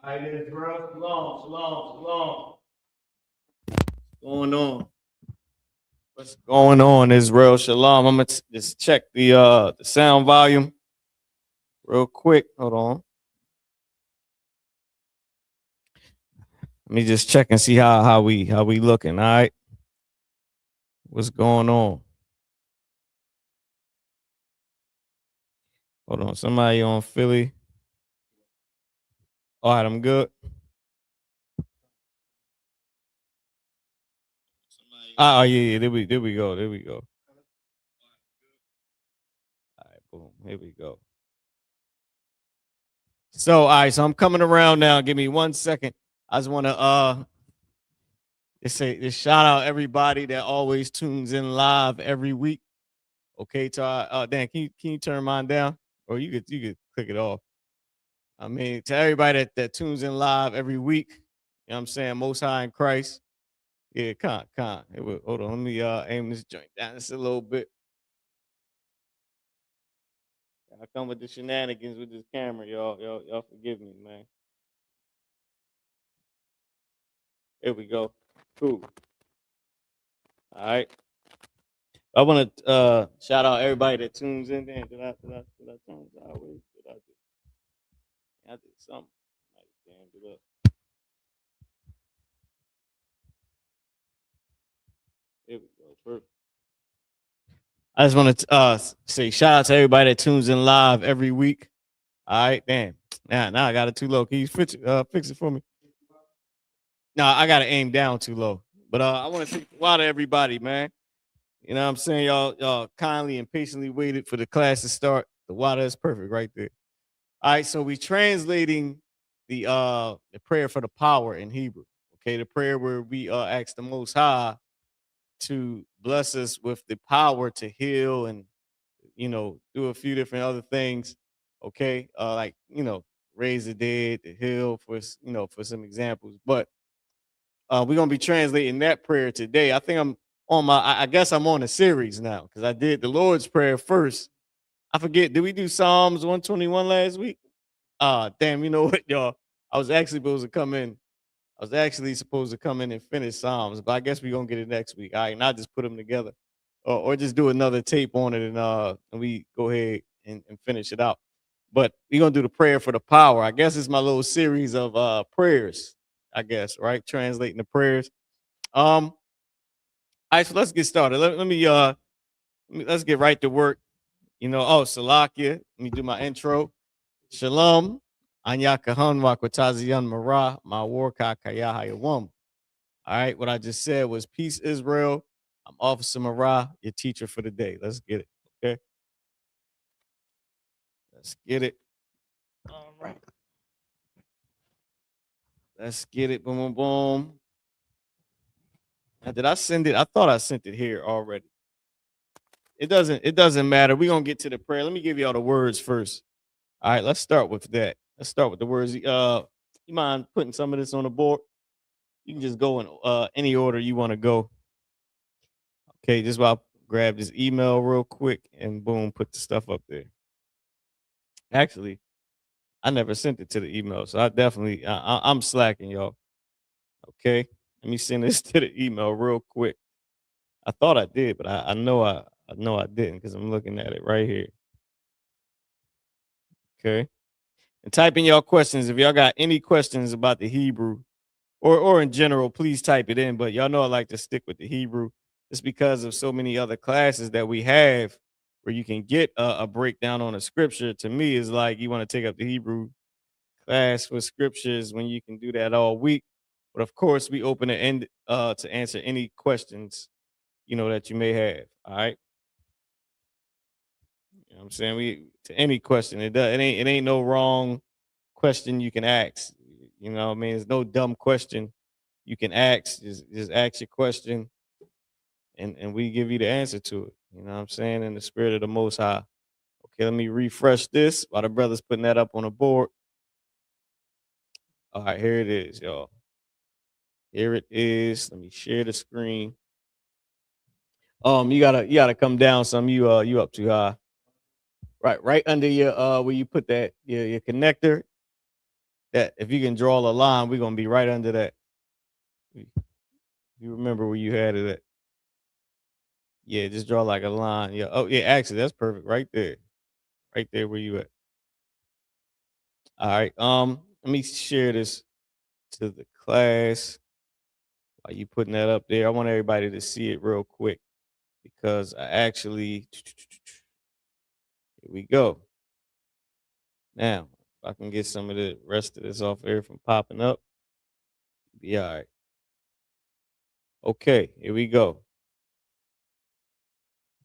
All right, Israel. Shalom, shalom, shalom. What's going on? What's going on, Israel? Shalom. I'm gonna just check the sound volume real quick. Hold on. Let me just check and see how we looking. All right. What's going on? Hold on. Somebody on Philly. All right, I'm good. Oh yeah. There we go. There we go. All right, boom. Here we go. So all right, so I'm coming around now. Give me 1 second. I just want to just shout out everybody that always tunes in live every week. Okay, to Dan, can you turn mine down, or you could click it off. I mean, to everybody that tunes in live every week, you know what I'm saying, Most High in Christ. Yeah, con. Hold on, let me aim this joint down just a little bit. I come with the shenanigans with this camera, y'all forgive me, man. Here we go. Cool. All right. I want to shout out everybody that tunes in. Did I turn sideways? Did I do? I did something. Might have jammed it up. Here we go. Perfect. I just want to say shout out to everybody that tunes in live every week. All right, damn. Now I got it too low. Can you fix it for me? No, I got to aim down too low. But I want to say a lot of everybody, man. You know what I'm saying? Y'all kindly and patiently waited for the class to start. The water is perfect right there. All right, so we translating the prayer for the power in Hebrew. Okay, the prayer where we ask the Most High to bless us with the power to heal and do a few different other things. Okay, like raise the dead, to heal for some examples. But we're gonna be translating that prayer today. I think I'm on I guess I'm on a series now because I did the Lord's Prayer first. I forget, did we do Psalms 121 last week? Damn, you know what, y'all? I was actually supposed to come in and finish Psalms, but I guess we're gonna get it next week. All right, and I just put them together. Or just do another tape on it and we go ahead and finish it out. But we're gonna do the prayer for the power. I guess it's my little series of prayers, I guess, right? Translating the prayers. All right, so let's get started. Let's get right to work. Salakia. Let me do my intro. Shalom. Anyakahan Wakwatazian Mara, Mawarka Kayahayawam. All right, what I just said was peace, Israel. I'm Officer Marah, your teacher for the day. Let's get it. Okay. Let's get it. All right. Let's get it. Boom, boom, boom. Now, did I send it? I thought I sent it here already. It doesn't matter. We're gonna get to the prayer. Let me give you all the words first. All right, let's start with that. Let's start with the words. You mind putting some of this on the board? You can just go in any order you want to go. Okay, just while I grab this email real quick and boom, put the stuff up there. Actually, I never sent it to the email, so I'm slacking, y'all. Okay, let me send this to the email real quick. I thought I did, but I know I didn't because I'm looking at it right here. Okay, and type in y'all questions if y'all got any questions about the Hebrew or in general. Please type it in. But y'all know I like to stick with the Hebrew. It's because of so many other classes that we have where you can get a breakdown on a scripture. To me, is like you want to take up the Hebrew class for scriptures when you can do that all week. But of course, we open the end to answer any questions that you may have. All right. You know what I'm saying? We to any question. It ain't no wrong question you can ask. You know what I mean? There's no dumb question you can ask. Just ask your question and we give you the answer to it. You know what I'm saying? In the spirit of the Most High. Okay, let me refresh this while the brother's putting that up on the board. All right, here it is, y'all. Here it is. Let me share the screen. You gotta come down some. You up too high. Right under your where you put that your connector. that if you can draw a line, we're gonna be right under that. You remember where you had it at? Yeah, just draw like a line. Yeah. Oh, yeah. Actually, that's perfect. Right there where you at. All right. Let me share this to the class. While you putting that up there, I want everybody to see it real quick because I actually here we go. Now, if I can get some of the rest of this off here from popping up, be all right. Okay, here we go.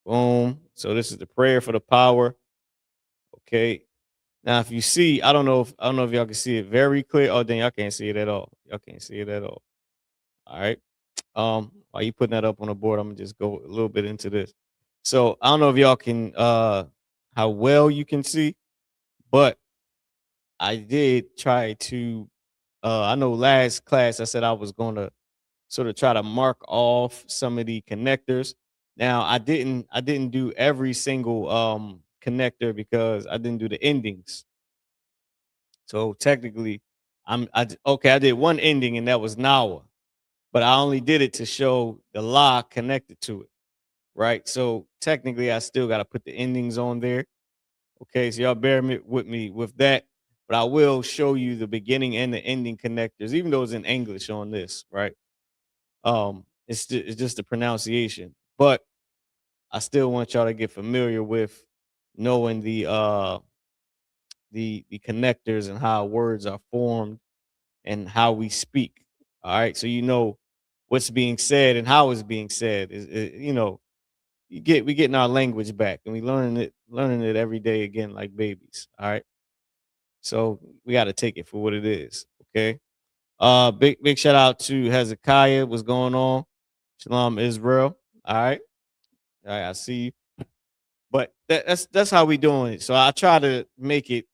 Boom. So this is the prayer for the power. Okay. Now, if you see, I don't know if y'all can see it very clear. Oh, then y'all can't see it at all. Y'all can't see it at all. All right. While you putting that up on the board, I'm gonna just go a little bit into this. So I don't know if y'all can how well you can see, but I did try to I know last class I said I was gonna sort of try to mark off some of the connectors. Now I didn't do every single connector because I didn't do the endings. So technically okay, I did one ending and that was Nawa, but I only did it to show the La connected to it. Right. So technically I still gotta put the endings on there. Okay, so y'all bear with me with that, but I will show you the beginning and the ending connectors, even though it's in English on this, right? It's just the pronunciation, but I still want y'all to get familiar with knowing the connectors and how words are formed and how we speak. All right, so you know what's being said and how it's being said. You know, we getting our language back and we learning it every day again like babies. All right. So we got to take it for what it is. Okay. Big shout out to Hezekiah. What's going on? Shalom Israel. All right. All right, I see you. But that's how we doing it. So I try to make it,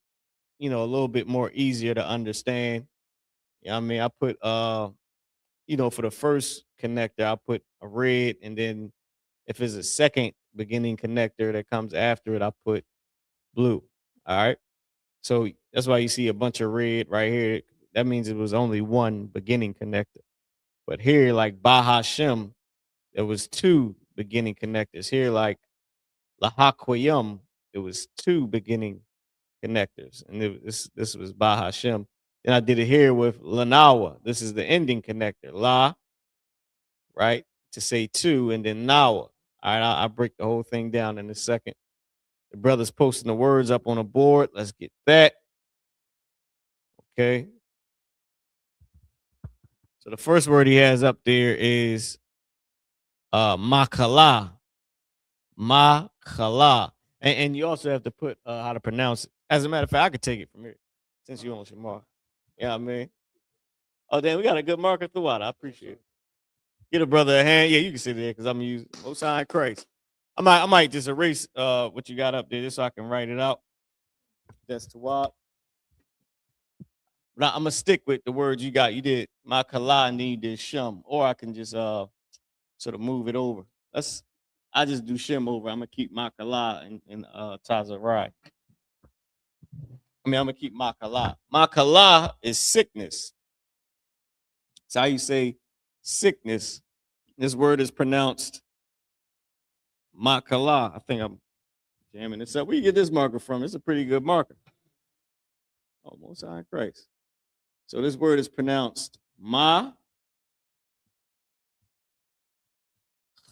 you know, a little bit more easier to understand. You know what I mean? I put you know, for the first connector, I put a red, and then if it's a second beginning connector that comes after it, I put blue. All right. So that's why you see a bunch of red right here. That means it was only one beginning connector. But here, like Bahashem, there was two beginning connectors. Here, like Lahaquayum, it was two beginning connectors. And this was Bahashem. Then I did it here with Lanawa. This is the ending connector. La, right? To say two, and then Nawa. All right, I'll break the whole thing down in a second. The brother's posting the words up on the board. Let's get that. Okay. So the first word he has up there is makala. Makala. And you also have to put how to pronounce it. As a matter of fact, I could take it from here since you own Shamar. Yeah, I mean. Oh, damn, we got a good marker throughout. I appreciate it. Get a brother a hand. Yeah, you can sit there because I'm using Most High Christ. I might just erase what you got up there just so I can write it out. That's to what. But I'm gonna stick with the words you got. You did makala and then you did shum, or I can just sort of move it over. I just do shim over. I'm gonna keep makala and tazarai. I'm gonna keep makala. Makala is sickness. It's how you say sickness. This word is pronounced makala. I think I'm jamming this up. Where you get this marker from? It's a pretty good marker. Almost high Christ. So this word is pronounced ma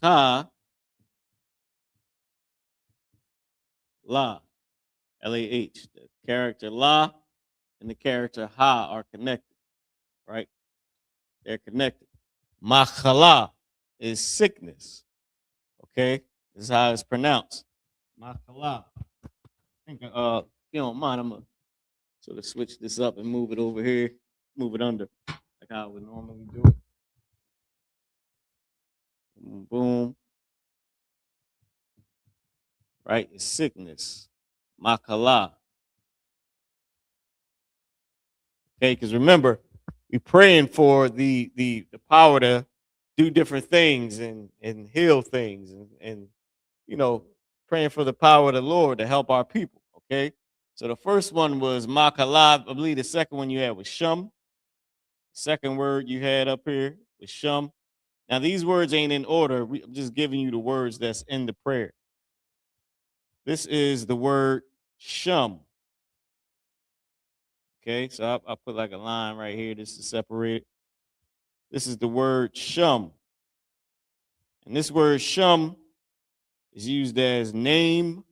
ha la. L-A-H. The character la and the character ha are connected, right? They're connected. Makhala is sickness. Okay, this is how it's pronounced. Makhala. I think, if you don't mind, I'm gonna sort of switch this up and move it over here, move it under, like how I would normally do it. Boom, boom. Right, it's sickness. Makhala. Okay, because remember, we praying for the power to do different things and heal things and you know praying for the power of the Lord to help our people. Okay, So the first one was Makalab. I believe the second one you had was Shum. Second word you had up here was Shum. Now these words ain't in order. I'm just giving you the words that's in the prayer. This is the word Shum. Okay, so I'll put like a line right here just to separate it. This is the word Shum. And this word Shum is used as name,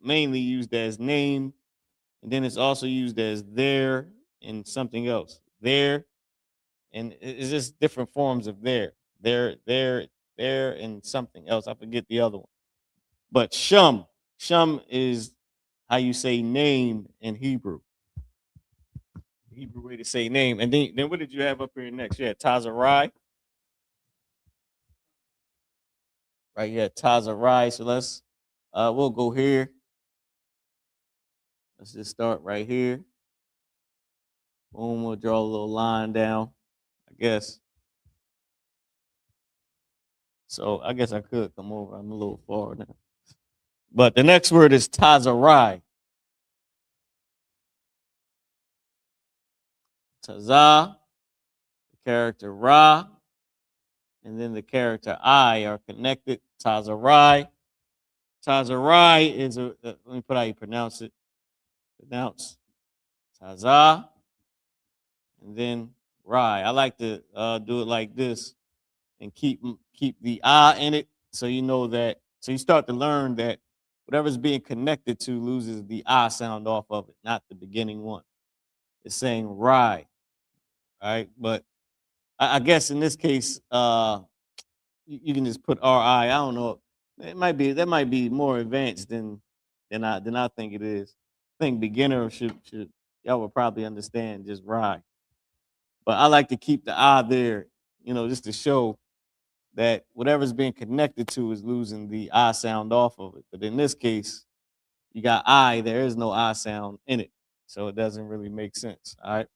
mainly used as name. And then it's also used as there and something else. There, and it's just different forms of there. There, and something else. I forget the other one. But Shum, Shum is how you say name in Hebrew. Hebrew way to say name. And then what did you have up here next? You had Tazarai. Right, you had Tazarai. So we'll go here. Let's just start right here. Boom, we'll draw a little line down, I guess. So I guess I could come over. I'm a little far now. But the next word is Tazarai. Tazah, the character Ra, and then the character I are connected. Tazarai. Tazarai is let me put how you pronounce it. Pronounce Tazah, and then Rai. I like to do it like this and keep the I in it, so you know that. So you start to learn that whatever's being connected to loses the I sound off of it, not the beginning one. It's saying Rai, right? But I guess in this case, you can just put R.I. I don't know. That might be more advanced than I think it is. I think beginner should y'all will probably understand just ride. But I like to keep the I there, just to show that whatever's being connected to is losing the I sound off of it. But in this case, you got I, there is no I sound in it. So it doesn't really make sense. All right.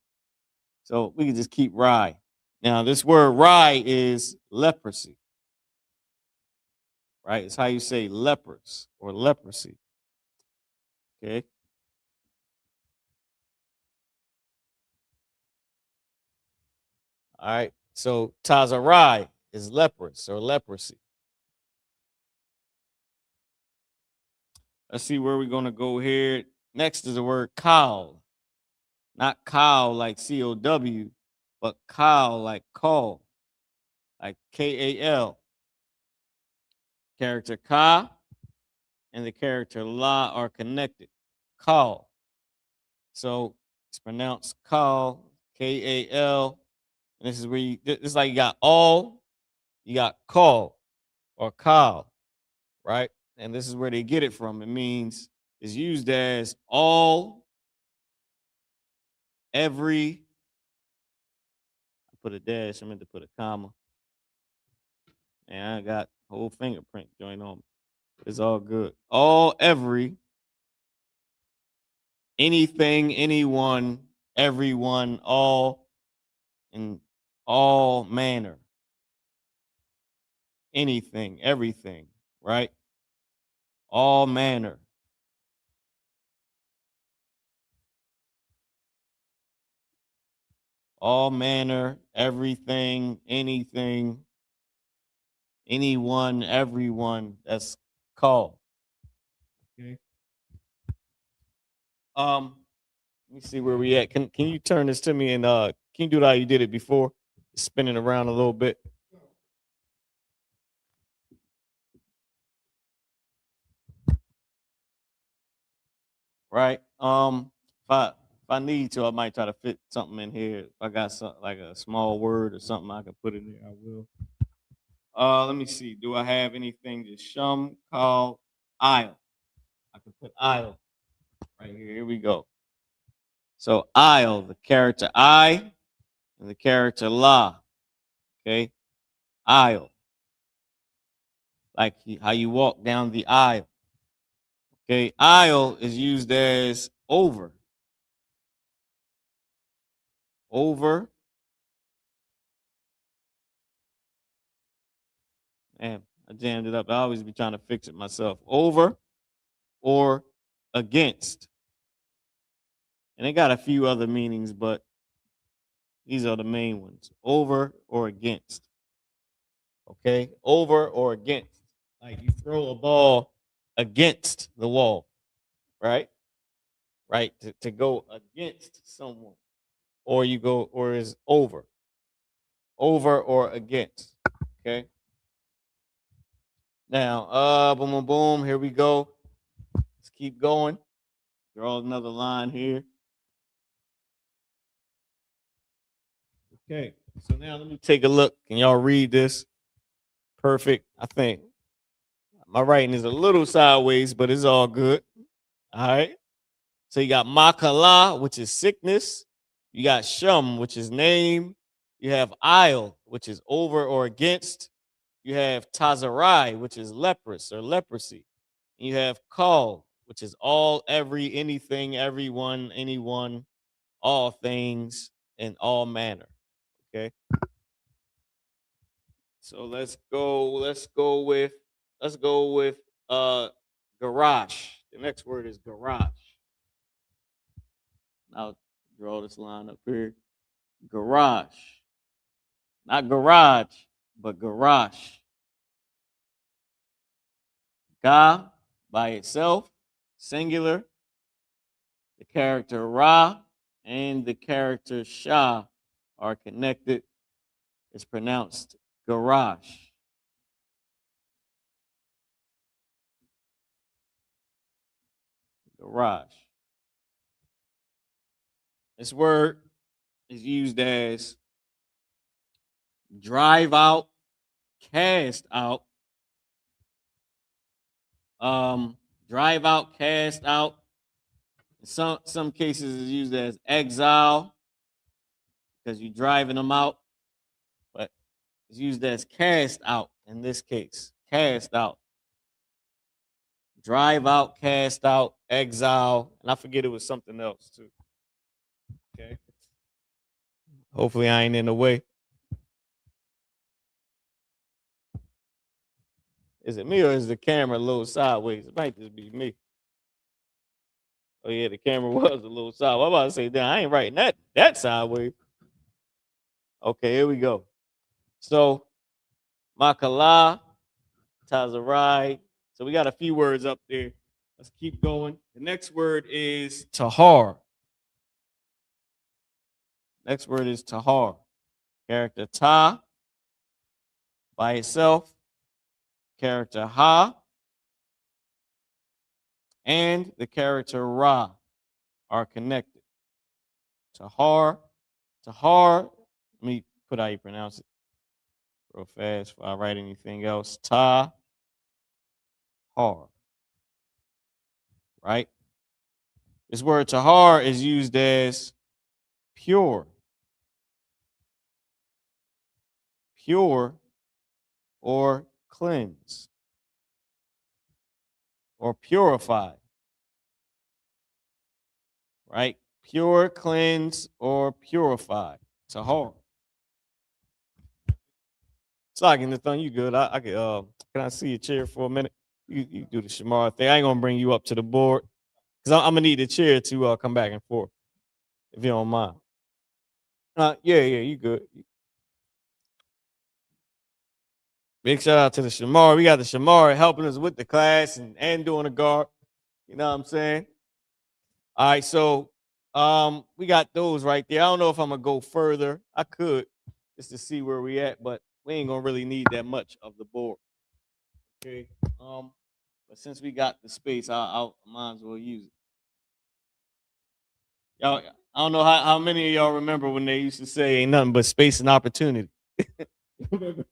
So we can just keep rye. Now, this word rye is leprosy, right? It's how you say lepers or leprosy. Okay. All right. So Tazarai is leprous or leprosy. Let's see where we're going to go here. Next is the word cow. Not cow like COW, but cow like call, like KAL. Character ka and the character la are connected. Call. So it's pronounced call, KAL. And this is where it's like you got all, you got call or call, right? And this is where they get it from. It means it's used as all, every. I put a dash, I meant to put a comma. And I got whole fingerprint joint on me. It's all good. All, every, anything, anyone, everyone, all, and all manner. Anything, everything, right? All manner. All manner, everything, anything, anyone, everyone. That's called. Okay. Let me see where we at. Can you turn this to me and can you do it how you did it before? Spinning around a little bit. Right. If I need to, I might try to fit something in here. If I got something like a small word or something I can put in there, I will. Let me see. Do I have anything to shum call aisle? I can put aisle right here. Here we go. So aisle, the character I and the character la. Okay. Aisle. Like how you walk down the aisle. Okay. Aisle is used as over. Over. Man, I jammed it up. I always be trying to fix it myself. Over or against. And it got a few other meanings, but these are the main ones. Over or against. Okay? Over or against. Like you throw a ball against the wall, right? Right? To go against someone. Or you go, or is over. Over or against. Okay? Now, boom, boom, boom. Here we go. Let's keep going. Draw another line here. Okay. So now let me take a look. Can y'all read this? Perfect. I think my writing is a little sideways, but it's all good. All right. So you got makala, which is sickness. You got shum, which is name. You have aisle, which is over or against. You have tazarai, which is leprous or leprosy. And you have kal, which is all, every, anything, everyone, anyone, all things, and all manner. Okay. So let's go with garage. The next word is garage. I'll draw this line up here. Garage. Not garage, but garage. Ga by itself, singular. The character ra and the character sha are connected. It's pronounced garage. Garage. This word is used as drive out, cast out, drive out, cast out. In some cases, it's used as exile because you're driving them out, but it's used as cast out in this case. Cast out, drive out, cast out, exile, and I forget it was something else too. Okay. Hopefully, I ain't in the way. Is it me or is the camera a little sideways? It might just be me. Oh yeah, the camera was a little sideways. I'm about to say, damn, I ain't writing that sideways. Okay, here we go. So Makala, Tazarai. So we got a few words up there. Let's keep going. The next word is Tahar. Next word is Tahar. Character Ta by itself. Character Ha. And the character Ra are connected. Tahar. Tahar. Let me put how you pronounce it real fast before I write anything else. Ta. Har. Right? This word tahar is used as pure. Pure or cleanse or purify. Right? Pure, cleanse, or purify. Tahar. Talking the thing, you good. I can I see your chair for a minute? You do the Shamar thing. I ain't gonna bring you up to the board. Because I'm gonna need the chair to come back and forth, if you don't mind. Yeah, you good. Big shout out to the Shamar. We got the Shamar helping us with the class and doing the guard. You know what I'm saying? All right, so we got those right there. I don't know if I'm gonna go further. I could just to see where we at, but we ain't gonna really need that much of the board. Okay. But since we got the space, I might as well use it. Y'all, I don't know how many of y'all remember when they used to say ain't nothing but space and opportunity. I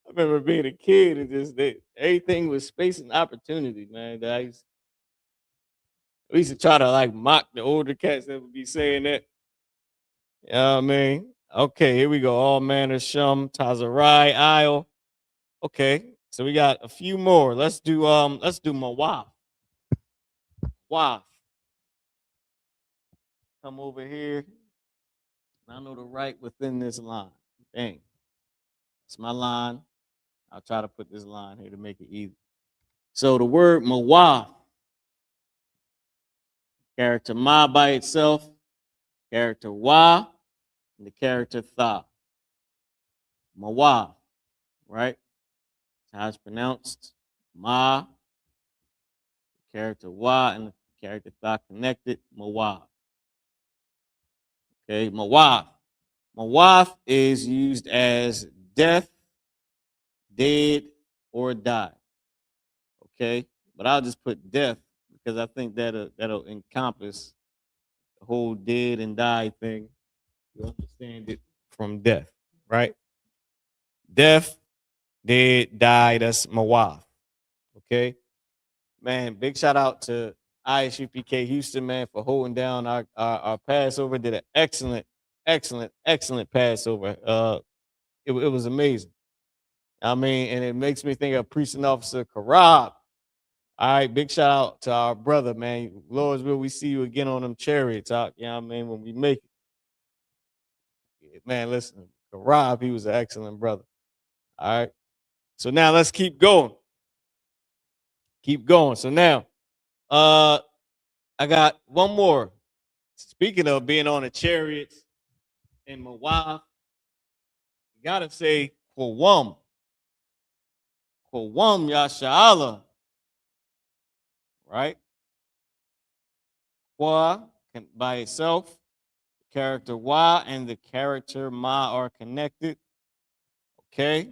remember being a kid and just everything was space and opportunity, man. We used to try to like mock the older cats that would be saying that. You know what I mean? Okay, here we go. All manner, shum, tazarai, aisle. Okay, so we got a few more. Let's do mawaf. Waf. Come over here. I know the right within this line. Bang. It's my line. I'll try to put this line here to make it easy. So the word mawaf Character ma by itself, character wa, and the character tha. Mawa, right? That's how it's pronounced. Ma, character wa, and the character tha connected. Mawa. Okay, mawaf. Mawaf is used as death, dead, or die. Okay, but I'll just put death because I think that'll encompass the whole dead and die thing. You understand it from death, right? Death, dead, die. That's mawaf. Okay, man. Big shout out to I.S.U.P.K. Houston, man, for holding down our Passover. Did an excellent Passover. It was amazing. I mean, and it makes me think of Precinct Officer Karab. All right, big shout out to our brother, man. Lord's will we see you again on them chariots out. You know what I mean? When we make it. Man, listen, Karab, he was an excellent brother. All right. So now let's keep going. Keep going. So now, I got one more. Speaking of being on the chariots in Mawaf, you gotta say Kwam. Kwam Yashala. Right? Kwa by itself, the character wa and the character ma are connected. Okay?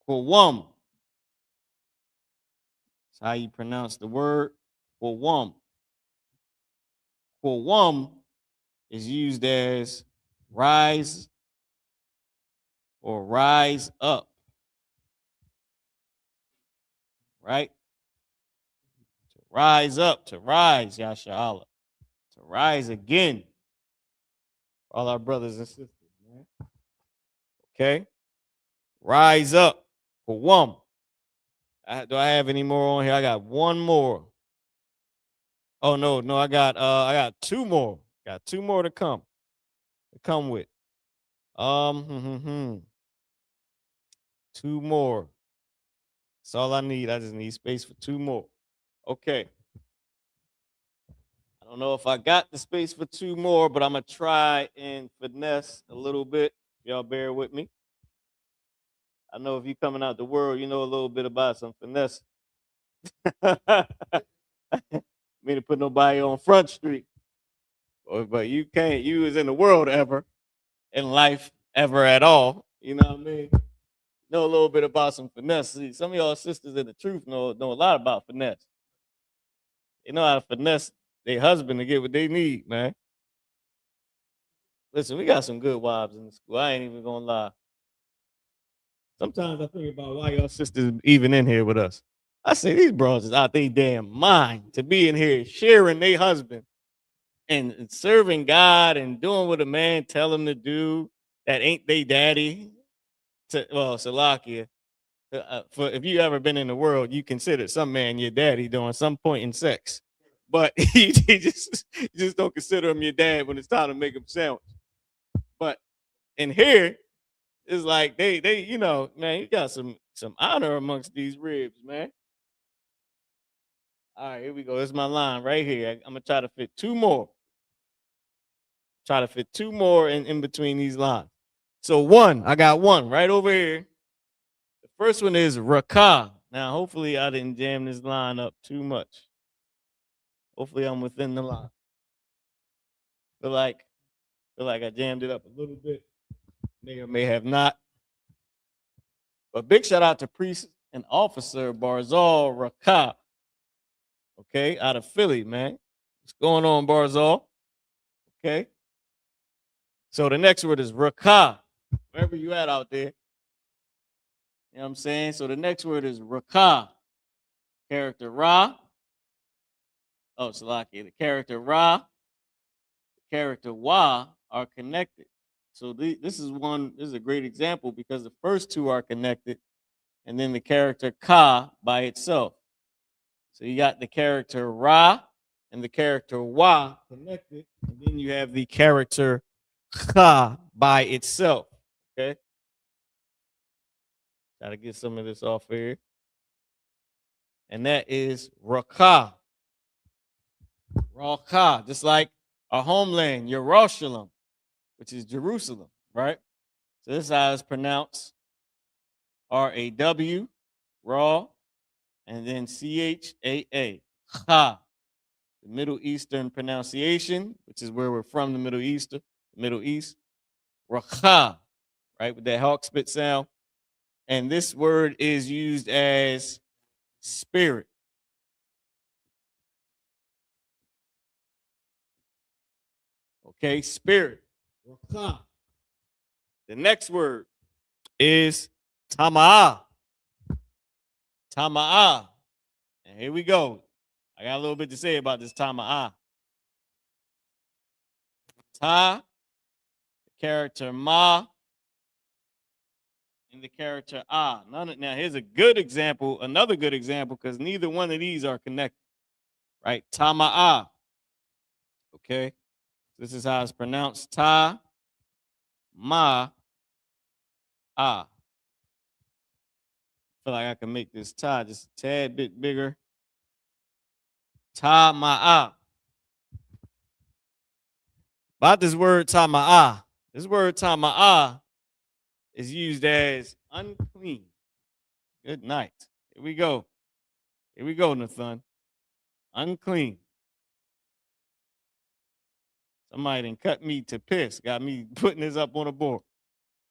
Kwam. That's how you pronounce the word. Kwam. Kwam is used as rise or rise up. Right? To rise up, to rise, Yasha'Allah. To rise again. All our brothers and sisters, man. Okay? Rise up for one. Do I have any more on here? I got one more. Oh no, I got two more. Got two more to come. To come with. Two more. That's all I need. I just need space for two more. Okay. I don't know if I got the space for two more, but I'm gonna try and finesse a little bit. Y'all bear with me. I know if you coming out the world, you know a little bit about some finesse. Me to put nobody on Front Street. But you can't. You was in the world ever, in life ever at all. You know what I mean? Know a little bit about some finesse. See, some of y'all sisters in the truth know a lot about finesse. They know how to finesse their husband to get what they need, man. Listen, we got some good wives in the school. I ain't even gonna lie. Sometimes I think about why y'all sisters even in here with us. I say these bros is out they damn mind to be in here sharing their husband and serving God and doing what a man tell them to do that ain't they daddy. Salakia. For if you ever been in the world, you consider some man your daddy during some point in sex, but you just don't consider him your dad when it's time to make him sandwich. But in here, it's like they man, you got some honor amongst these ribs, man. All right, here we go. This is my line right here. I'm gonna try to fit two more. Try to fit two more in between these lines. So I got one right over here. The first one is Rakah. Now, hopefully, I didn't jam this line up too much. Hopefully, I'm within the line. Feel like I jammed it up a little bit. May or may have not. But big shout out to Priest and Officer Barzal Rakah. Okay, out of Philly, man. What's going on, Barzal? Okay. So the next word is Rakah. Wherever you at out there. You know what I'm saying? So the next word is Rakah. Character Ra. Oh, Salaki. The character Ra, the character Wa are connected. So this is a great example because the first two are connected, and then the character Ka by itself. So you got the character Ra and the character Wa connected, and then you have the character Ka by itself. Okay. Try to get some of this off here. And that is Rakah. Racha, just like our homeland, Yerushalayim, which is Jerusalem, right? So this is how it's pronounced. R-A-W, raw, and then C-H-A-A, cha. The Middle Eastern pronunciation, which is where we're from, the Middle East, racha, right, with that hawk spit sound. And this word is used as spirit. Okay, spirit. Racha. The next word is tama'ah. Tama'ah. And here we go. I got a little bit to say about this tama'ah. Ta, the character ma, and the character ah. Now here's a good example, another good example, because neither one of these are connected. Right? Tama'ah. Okay. This is how it's pronounced. Ta, ma, ah. I feel like I can make this ta just a tad bit bigger. Ta ma'ah. About this word tama'ah. This word tama'ah is used as unclean. Good night. Here we go. Here we go, Nathan. Unclean. Somebody done cut me to piss. Got me putting this up on the board.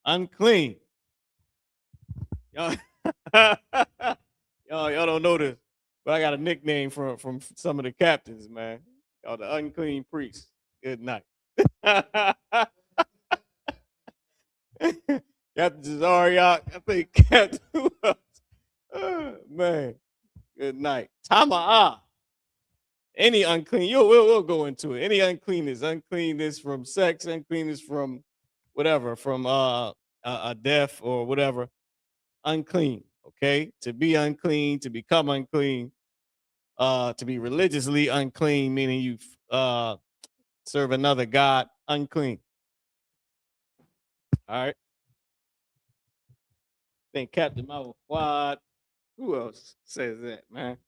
Unclean. Y'all, y'all don't know this, but I got a nickname from some of the captains, man. Y'all the unclean priests. Good night. Captain Cesariak, I think Captain who else? Man, good night. Tama'ah. Any unclean, we'll go into it. Any uncleanness from sex, uncleanness from whatever, from a death or whatever, unclean. Okay, to be unclean, to become unclean, to be religiously unclean, meaning you serve another god, unclean. All right. I think Captain Marvel Quad. Who else says that, man?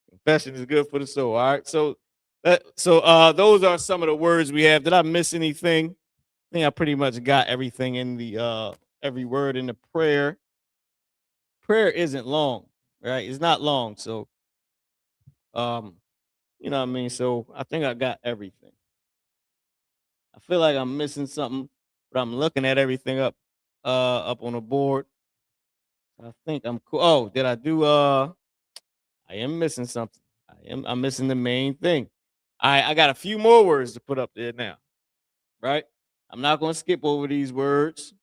Confession is good for the soul. All right. So those are some of the words we have. Did I miss anything? I think I pretty much got everything in the every word in the prayer. Prayer isn't long, right? It's not long. So you know what I mean? So I think I got everything. I feel like I'm missing something, but I'm looking at everything up on the board. I think I'm cool. Oh, did I do I am missing something. I'm missing the main thing. I got a few more words to put up there now. Right? I'm not gonna skip over these words.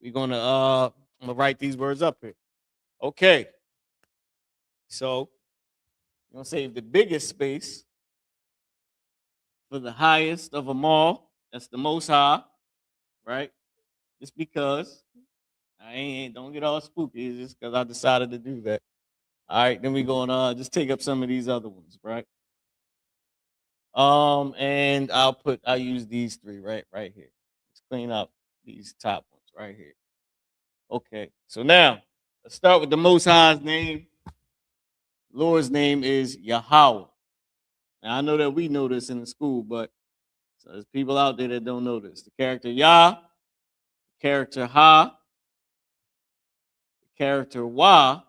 We're gonna I'm gonna write these words up here. Okay. So I'm gonna save the biggest space for the highest of them all. That's the most high, right? Just because I ain't don't get all spooky, it's just because I decided to do that. All right, then we're gonna just take up some of these other ones, right? And I'll use these three right here. Let's clean up these top ones right here. Okay, so now let's start with the Most High's name. Lord's name is Yahweh. Now I know that we know this in the school, but so there's people out there that don't know this. The character Yah, the character Ha, the character Wa,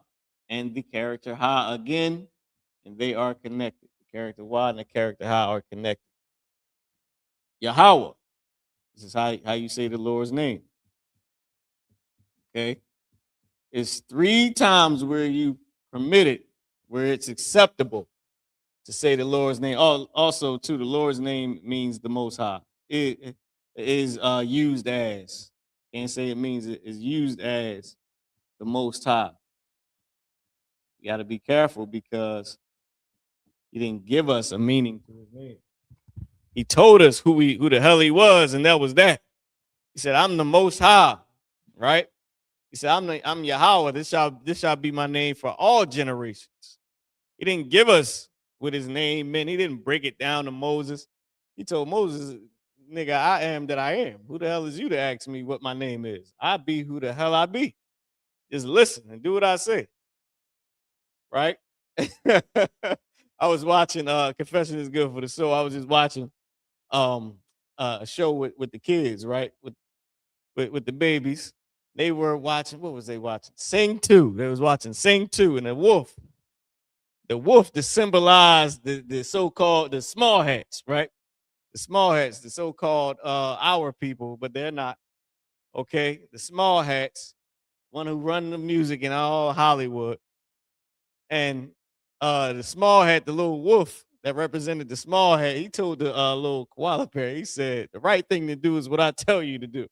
and the character Ha again, and they are connected. The character Wa and the character Ha are connected. Yahweh. This is how you say the Lord's name. Okay. It's 3 times where you permit it, where it's acceptable to say the Lord's name. Also, too, the Lord's name means the Most High. It is used as. Can't say it means it is used as the Most High. You got to be careful because he didn't give us a meaning to his name. He told us who the hell he was, and that was that. He said, "I'm the Most High," right? He said, "I'm Yahweh. This shall be my name for all generations." He didn't give us what his name meant. He didn't break it down to Moses. He told Moses, "Nigga, I am that I am. Who the hell is you to ask me what my name is? I be who the hell I be. Just listen and do what I say." Right? I was watching Confession is Good for the Soul. I was just watching um a show with the kids, right? With the babies. They were watching, what was they watching? Sing 2. They was watching Sing 2, and the wolf to symbolize the so-called the small hats, right? The small hats, the so-called our people, but they're not. Okay, the small hats, one who run the music in all Hollywood, and the small hat, the little wolf that represented the small hat, he told the little koala bear, he said, "The right thing to do is what I tell you to do,"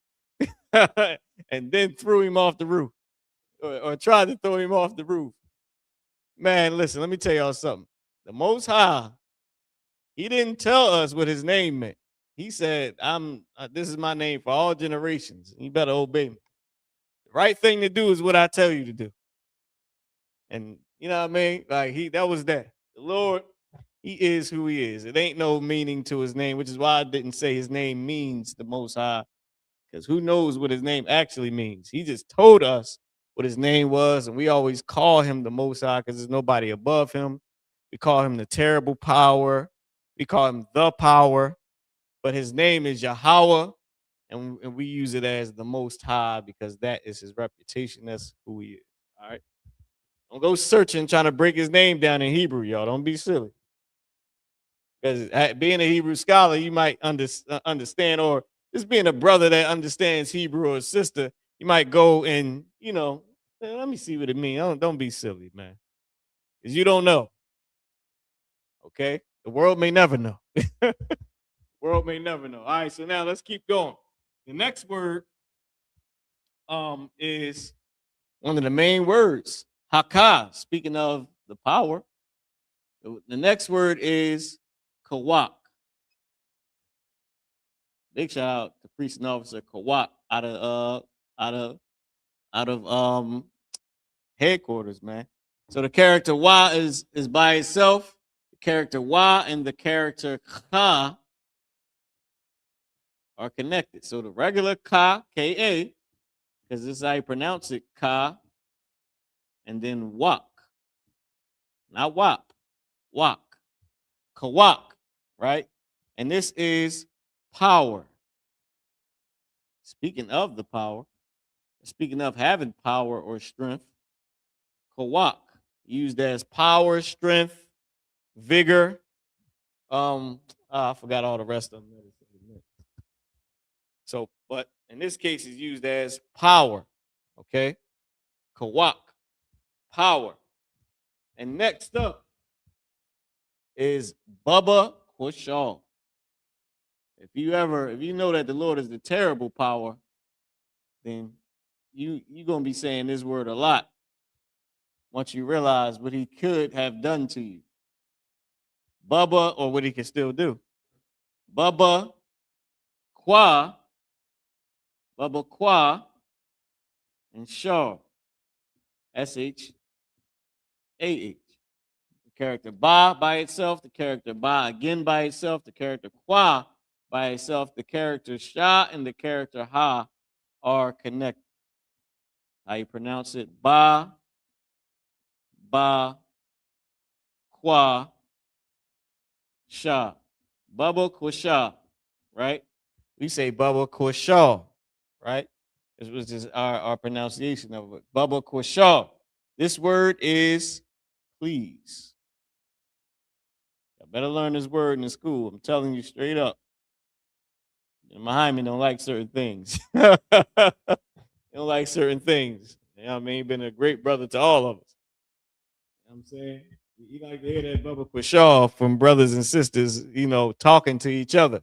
and then threw him off the roof, or tried to throw him off the roof. Man, listen, let me tell y'all something. The Most High, he didn't tell us what his name meant. He said, "I'm. This is my name for all generations. You better obey me. The right thing to do is what I tell you to do." And you know what I mean? Like that was that. The Lord, he is who he is. It ain't no meaning to his name, which is why I didn't say his name means the Most High, because who knows what his name actually means? He just told us what his name was, and we always call him the Most High because there's nobody above him. We call him the terrible power. We call him the power, but his name is Yahweh, and we use it as the Most High because that is his reputation. That's who he is. All right. Don't go searching trying to break his name down in Hebrew, y'all. Don't be silly. Because being a Hebrew scholar, you might understand, or just being a brother that understands Hebrew, or a sister, you might go and, let me see what it means. Don't be silly, man. Because you don't know. Okay? The world may never know. World may never know. All right, so now let's keep going. The next word is one of the main words, Haka. Speaking of the power, the next word is Kawak. Big shout out to priest and officer Kawak out of headquarters, man. So the character Wa is by itself. The character Wa and the character Ka are connected. So the regular Ka, K-A, because this is how you pronounce it, Ka, and then Wak. Not Wap, Wak. Kawak, right? And this is power. Speaking of the power, speaking of having power or strength, Kawak, used as power, strength, vigor. I forgot all the rest of them. So, but in this case, it's used as power. Okay, Kawak, power. And next up is Baba Kushal. If you know that the Lord is the terrible power, then you're gonna be saying this word a lot once you realize what he could have done to you. Baba, or what he can still do. Baba Kwa, Baba Kwa, and Shah. S-H-A-H. The character Ba by itself, the character Ba again by itself, the character Kwa by itself, the character Shah and the character Ha are connected. How you pronounce it? Ba, Kwa, Shah. Baba Kwasha, right? We say Baba Kwasha, right? This was just our pronunciation of it. Baba Kwasha. This word is please. I better learn this word in school. I'm telling you straight up. Muhammad don't like certain things. He don't like certain things. You know what I mean? Been a great brother to all of us. You know what I'm saying? You like to hear that Baba Kwasha from brothers and sisters, talking to each other.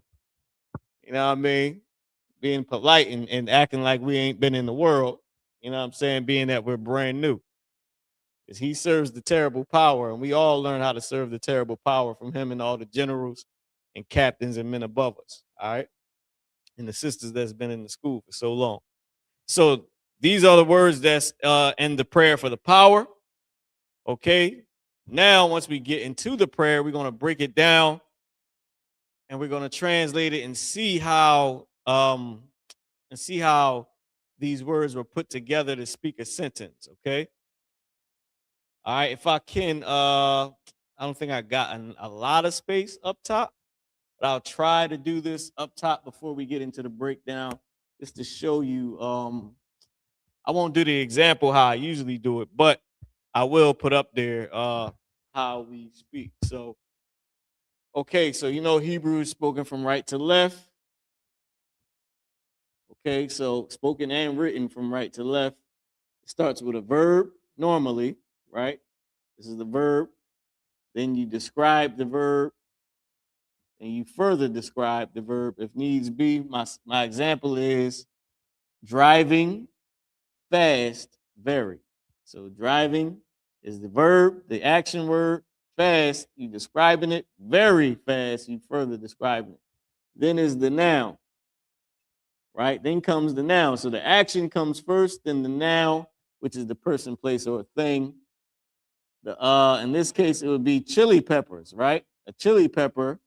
You know what I mean? Being polite and acting like we ain't been in the world. You know what I'm saying? Being that we're brand new. Because he serves the terrible power, and we all learn how to serve the terrible power from him and all the generals and captains and men above us. All right. And the sisters that's been in the school for so long. So these are the words that's in the prayer for the power. Okay. Now, once we get into the prayer, we're going to break it down and we're going to translate it and see how these words were put together to speak a sentence. Okay. All right. If I can don't think I got a lot of space up top, but I'll try to do this up top before we get into the breakdown, just to show you. I won't do the example how I usually do it, but I will put up there how we speak. So, okay, so Hebrew is spoken from right to left. Okay, so spoken and written from right to left. It starts with a verb normally, right? This is the verb. Then you describe the verb, and you further describe the verb if needs be. My example is driving fast, very. So driving is the verb, the action word. Fast, you describing it. Very fast, you further describing it. Then is the noun, right? Then comes the noun. So the action comes first, then the noun, which is the person, place, or thing. In this case, it would be chili peppers, right? A chili pepper,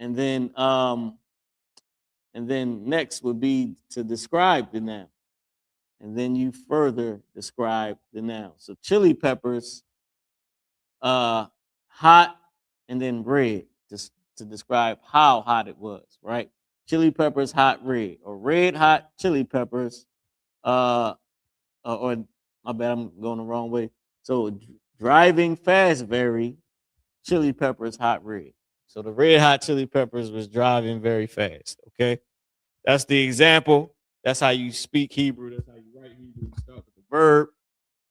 and then next would be to describe the noun, and then you further describe the noun. So chili peppers, hot, and then red, just to describe how hot it was, right? Chili peppers, hot, red, or red hot chili peppers, or my bad, I'm going the wrong way. So driving fast, very, chili peppers, hot, red. So the red hot chili peppers was driving very fast. Okay, that's the example. That's how you speak Hebrew. That's how you write Hebrew. You start with the verb,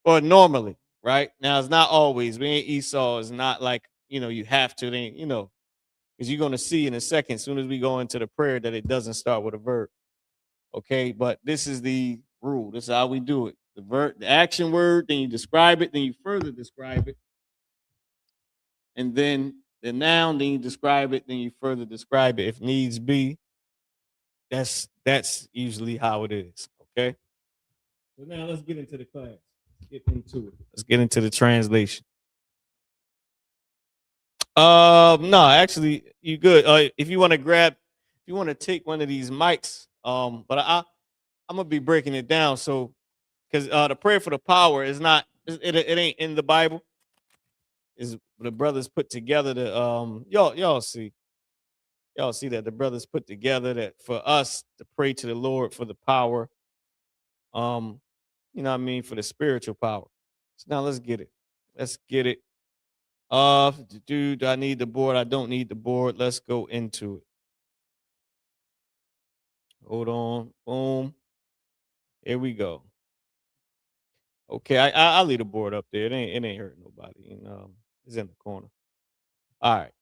or normally, right? Now it's not always. We ain't Esau. It's not like you have to. Then because you're gonna see in a second, as soon as we go into the prayer, that it doesn't start with a verb. Okay, but this is the rule. This is how we do it. The verb, the action word, then you describe it, then you further describe it, and then the noun, then you describe it, then you further describe it if needs be. That's usually how it is. Okay. So now let's get into the class. Let's get into it. Let's get into the translation. No, actually, you good. If you want to take one of these mics, but I'm gonna be breaking it down. So, because the prayer for the power is not, it ain't in the Bible. Is the brothers put together the y'all see that the brothers put together that for us to pray to the Lord for the power, um, what I mean, for the spiritual power. So now let's get it. Let's get it. Do I need the board? I don't need the board. Let's go into it. Hold on. Boom. Here we go. Okay, I'll leave the board up there. It ain't hurting nobody. And it's in the corner. All right.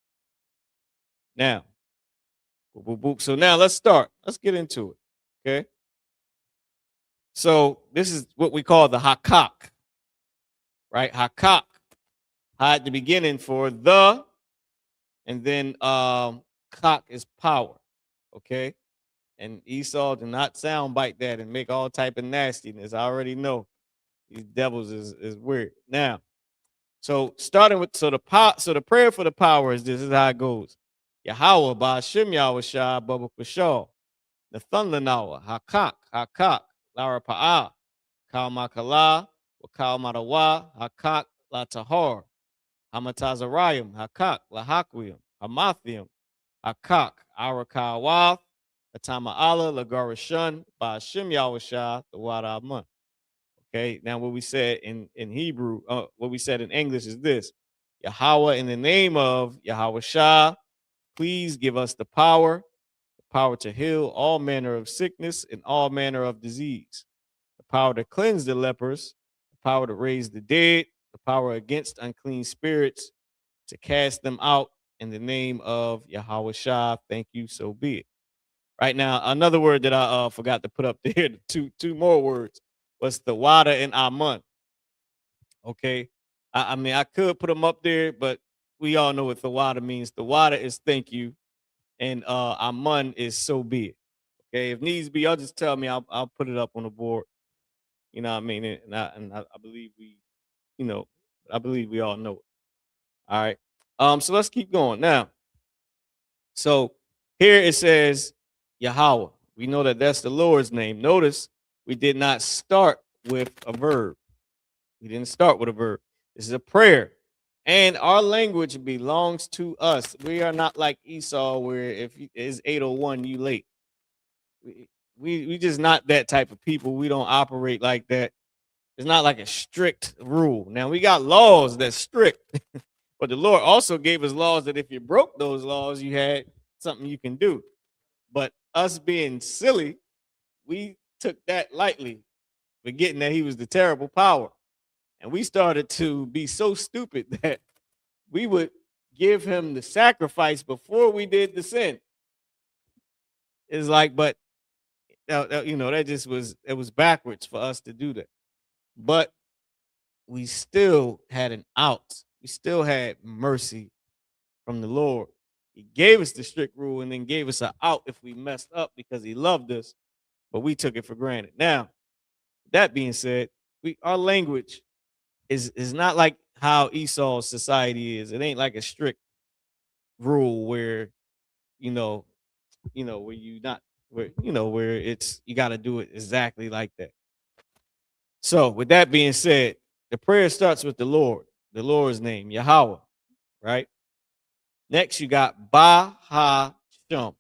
Now, boop, boop, boop. So now let's start. Let's get into it. Okay. So this is what we call the hakak, right? Hakak. Ha at the beginning for the, and then cock is power. Okay. And Esau did not sound bite that and make all type of nastiness. I already know these devils is weird. Now, so starting with so the prayer for the power is this is how it goes. Yahweh Ba'Shem Yahweh Shah Baba Pashah. The thunder nawa, hakak, Lara Pa'a, Kal Makala, Wakal Marawa, hakak, La Tahar, Hamatazarayim, hakak, Lahakwim, Hamathium, hakak, Arakawath, Atama Allah, Lagarashun, Ba'Shem Yahweh the Wada Amun. Okay, now what we said in Hebrew, what we said in English is this: Yahweh, in the name of Yahweh Shah, please give us the power to heal all manner of sickness and all manner of disease, the power to cleanse the lepers, the power to raise the dead, the power against unclean spirits, to cast them out in the name of Yahweh Shah. Thank you, so be it. Right now, another word that I forgot to put up there, two more words, was the water and Amun. Okay. I mean, I could put them up there, but we all know what the water means. The water is thank you, and Amun is so be it. Okay. If needs be, y'all just tell me. I'll put it up on the board. You know what I mean? And I believe I believe we all know it. All right. So let's keep going now. So here it says Yahweh. We know that that's the Lord's name. Notice we did not start with a verb. We didn't start with a verb. This is a prayer. And our language belongs to us. We are not like Esau, where if it's 8:01, you late. We, we just not that type of people. We don't operate like that. It's not like a strict rule. Now we got laws that's strict, but the Lord also gave us laws that if you broke those laws, you had something you can do. But us being silly, we took that lightly, forgetting that he was the terrible power. And we started to be so stupid that we would give him the sacrifice before we did the sin. It's like, but that just was, it was backwards for us to do that. But we still had an out. We still had mercy from the Lord. He gave us the strict rule and then gave us an out if we messed up because he loved us, but we took it for granted. Now, that being said, our language is not like how Esau's society is. It ain't like a strict rule where you know where you not where where it's you got to do it exactly like that. So, with that being said, the prayer starts with the Lord's name, Yahweh, right? Next, you got Ba Ha Shum.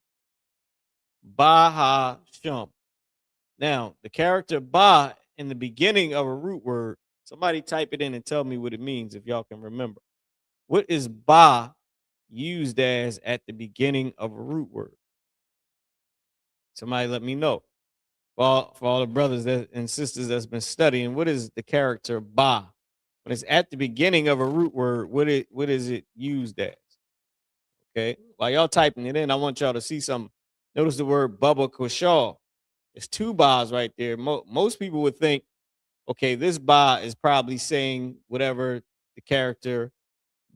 Ba Ha Shum. Now, the character Ba in the beginning of a root word, somebody type it in and tell me what it means if y'all can remember. What is Ba used as at the beginning of a root word? Somebody let me know. For all the brothers and sisters that's been studying, what is the character Ba? When it's at the beginning of a root word, what is it used as? Okay. While y'all typing it in, I want y'all to see something. Notice the word Baba Kushal. It's two Bas right there. Most people would think, okay, this Ba is probably saying whatever the character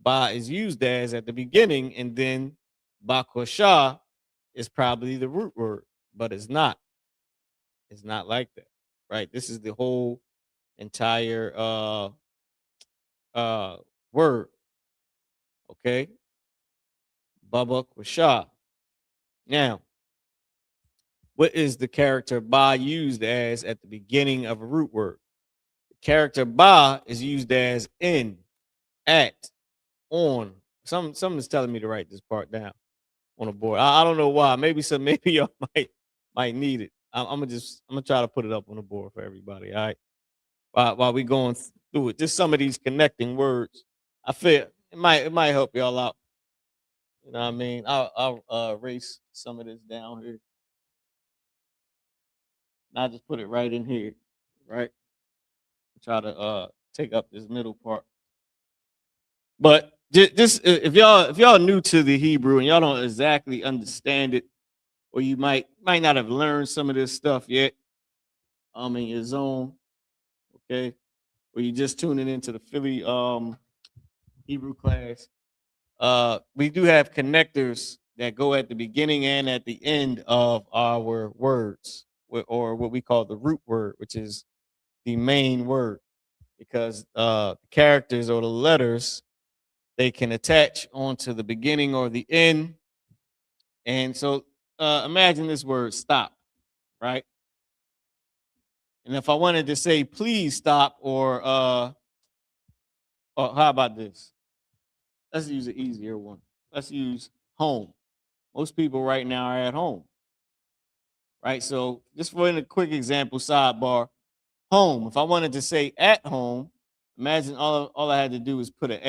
Ba is used as at the beginning, and then Ba Kusha is probably the root word, but it's not. It's not like that, right? This is the whole entire word. Okay. Baba Kusha. Now, what is the character Ba used as at the beginning of a root word? The character Ba is used as in, at, on. Something's telling me to write this part down on a board. I don't know why. Maybe y'all might need it. I'm gonna try to put it up on the board for everybody. All right. While we going through it, just some of these connecting words. I feel it might help y'all out. You know what I mean? I'll erase some of this down here. And I'll just put it right in here. Right. Try to take up this middle part. But just if y'all new to the Hebrew and y'all don't exactly understand it, or you might not have learned some of this stuff yet, in your zone, okay, or you just tuning into the Philly Hebrew class. We do have connectors that go at the beginning and at the end of our words, or what we call the root word, which is the main word, because characters or the letters, they can attach onto the beginning or the end. And so imagine this word stop, right? And if I wanted to say please stop, or how about this? Let's use an easier one. Let's use home. Most people right now are at home, right? So just for a quick example, sidebar, home. If I wanted to say at home, imagine all I had to do is put an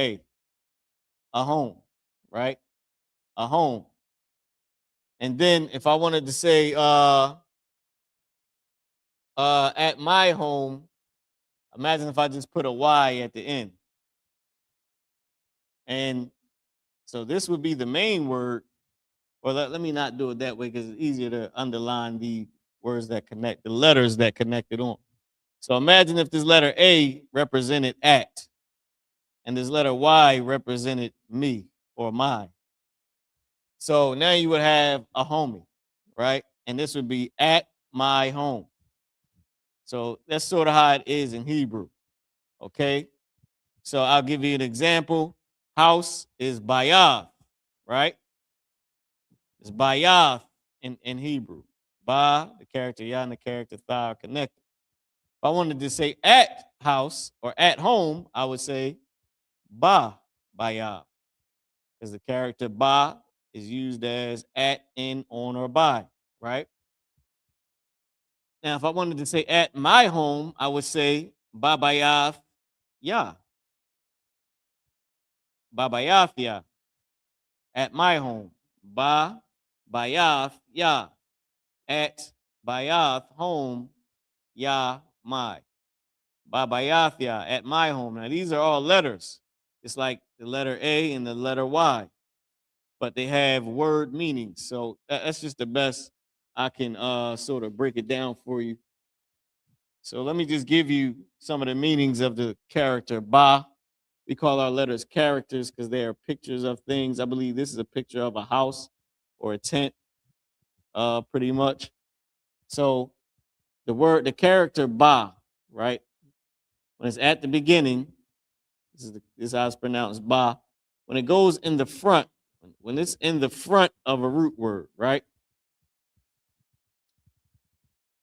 a home, right? A home. And then if I wanted to say at my home, imagine if I just put a Y at the end. And so this would be the main word. Or let me not do it that way because it's easier to underline the words that connect, the letters that connect it on. So imagine if this letter A represented at, and this letter Y represented me or my. So now you would have a homie, right? And this would be at my home. So that's sort of how it is in Hebrew. Okay. So I'll give you an example. House is bayah, right? It's bayah in Hebrew. Ba, the character yah, and the character tha are connected. If I wanted to say at house or at home, I would say ba, Bayav. Because the character ba is used as at, in, on, or by, right? Now, if I wanted to say at my home, I would say Babayav Ya. Babayav Ya. At my home. Ba Bayav Ya. At Bayav home Ya my. Babayav Ya. At my home. Now, these are all letters. It's like the letter A and the letter Y, but they have word meanings. So that's just the best I can sort of break it down for you. So let me just give you some of the meanings of the character ba. We call our letters characters because they are pictures of things. I believe this is a picture of a house or a tent, pretty much. So the character ba, right? When it's at the beginning, this is how it's pronounced ba. When it goes in the front, when it's in the front of a root word, right?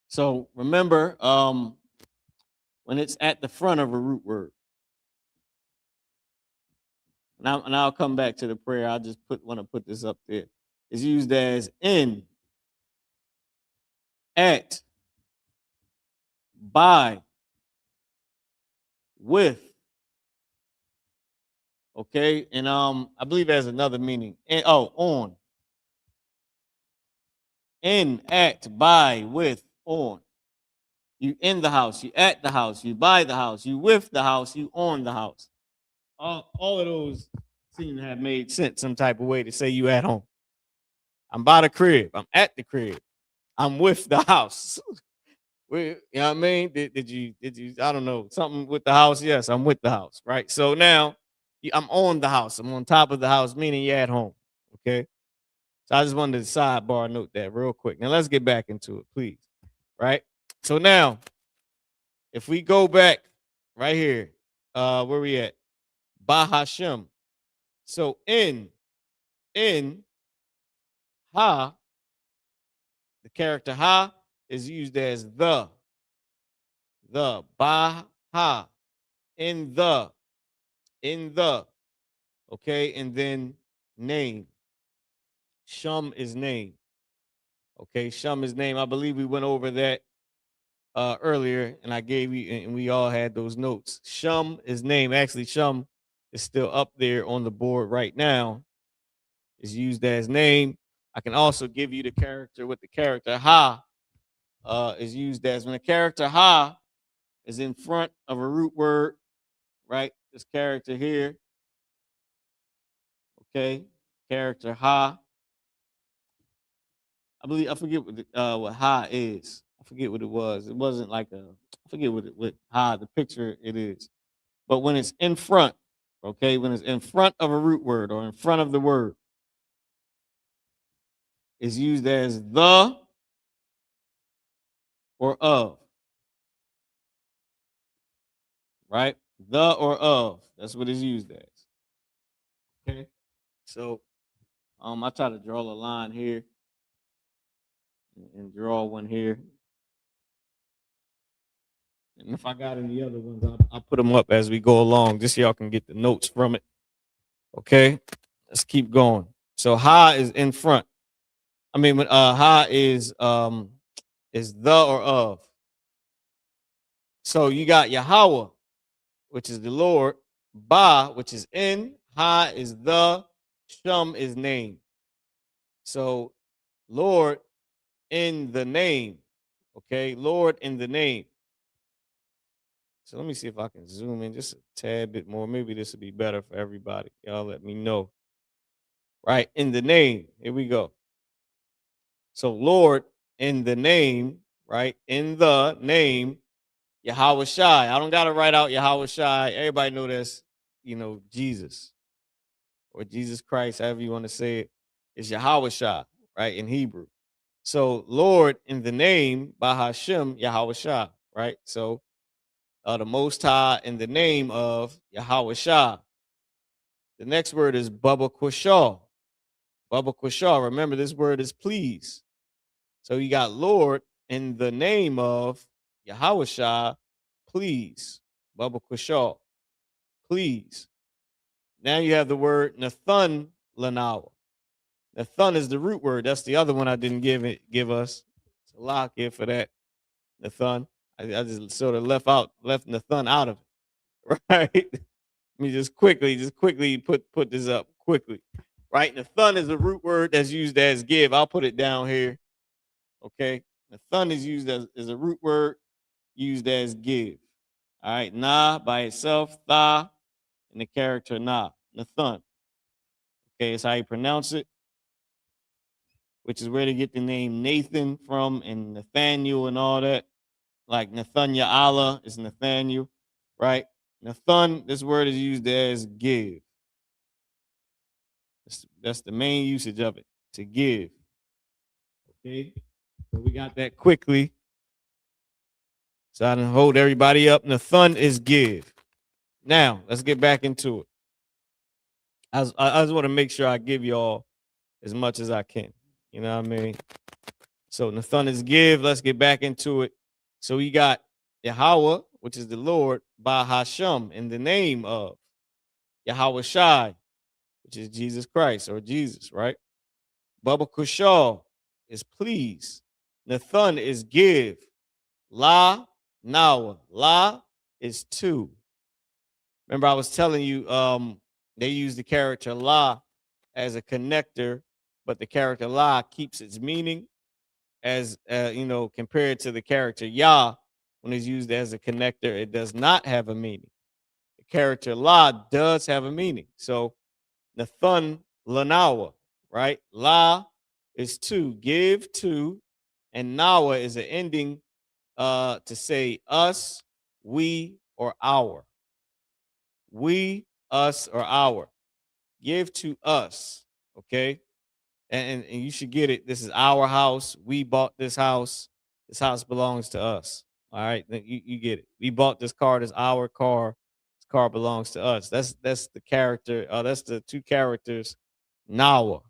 So remember, when it's at the front of a root word. And I'll come back to the prayer. I just want to put this up there. It's used as in, at, by, with. Okay, and I believe it has another meaning. And, on. In, at, by, with, on. You in the house, you at the house, you by the house, you with the house, you on the house. All of those seem to have made sense some type of way to say you at home. I'm by the crib. I'm at the crib. I'm with the house. You know what I mean? Did you, I don't know, something with the house? Yes, I'm with the house, right? So now I'm on the house. I'm on top of the house, meaning you're at home. Okay. So I just wanted to sidebar note that real quick. Now let's get back into it, please. Right. So now, if we go back right here, where we at? Bahashem. So in ha, the character ha is used as the ba ha, in the, okay, and then name. Shum is name. Okay, Shum is name. I believe we went over that earlier, and I gave you, and we all had those notes. Shum is name. Actually, Shum is still up there on the board right now. Is used as name. I can also give you the character with the character ha. Is used as when a character ha is in front of a root word, right? This character here, okay, character ha. I forget what ha is. I forget what it was. It wasn't like I forget what ha the picture it is. But when it's in front, okay, when it's in front of a root word or in front of the word, it's used as the or of, right? The or of. That's what it's used as. Okay. So I try to draw a line here and draw one here. And if I got any other ones, I'll put them up as we go along, just so y'all can get the notes from it. Okay, let's keep going. So ha is in front. I mean, when ha is the or of. So you got Yahweh, which is the Lord. Ba, which is in. Ha is the. Shum is name. So Lord in the name. Okay, Lord in the name. So let me see if I can zoom in just a tad bit more. Maybe this will be better for everybody. Y'all let me know. Right, in the name. Here we go. So Lord in the name, right? In the name, Yahweh Shai. I don't gotta write out Yahweh Shai. Everybody know that's, Jesus or Jesus Christ, however you want to say it. It's Yahweh Shai, right? In Hebrew. So Lord in the name, Bahashem, Yahweh Shai, right? So the Most High in the name of Yahweh Shai. The next word is Baba Quashah. Baba Quashah. Remember, this word is please. So you got Lord in the name of Yahweh Shai, please. Baba Quashah, please. Now you have the word Nathun Lanawa. Nathun is the root word. That's the other one I didn't give us. So lock here for that. Nathun. I just sort of left Nathun out of it. Right. Let me just quickly put this up quickly. Right. Nathun is a root word that's used as give. I'll put it down here. Okay. Nathun is used as a root word used as give. All right. Na by itself, tha, and the character na. Nathun. Okay, it's how you pronounce it, which is where they get the name Nathan from and Nathaniel and all that. Like Nathaniel Allah is Nathaniel, right? Nathun, this word is used as give. That's the main usage of it, to give. Okay, so we got that quickly. So I didn't hold everybody up. Nathun is give. Now, let's get back into it. I just want to make sure I give y'all as much as I can. You know what I mean? So Nathun is give. Let's get back into it. So we got Yahweh, which is the Lord, by Hashem, in the name of Yahweh Shai, which is Jesus Christ or Jesus, right? Baba Kushal is please. Nathun is give. La, Nawa. La is two. Remember, I was telling you they use the character La as a connector, but the character La keeps its meaning as compared to the character Yah. When it's used as a connector, it does not have a meaning. The character La does have a meaning. So Nathun Lanawa, right? La is to, give to, and Nawa is an ending to say us, we, or our. We, us, or our. Give to us, okay? And you should get it. This is our house. We bought this house. This house belongs to us. All right, you get it. We bought this car. This our car. This car belongs to us. That's the character. That's the two characters. Nawa.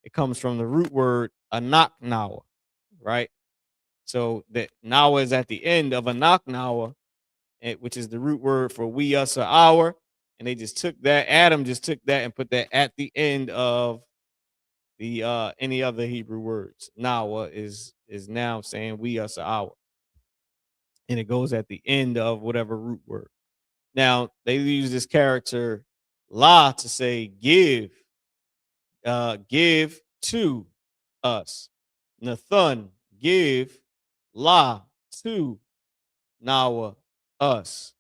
It comes from the root word anak nawa, right? So that nawa is at the end of anak nawa, which is the root word for we, us, or our. And they just took that. Adam just took that and put that at the end of the any other Hebrew words. Nawa is now saying we, us, or our. And it goes at the end of whatever root word. Now they use this character la to say give, give to us. Nathun, give la to Nawa, us.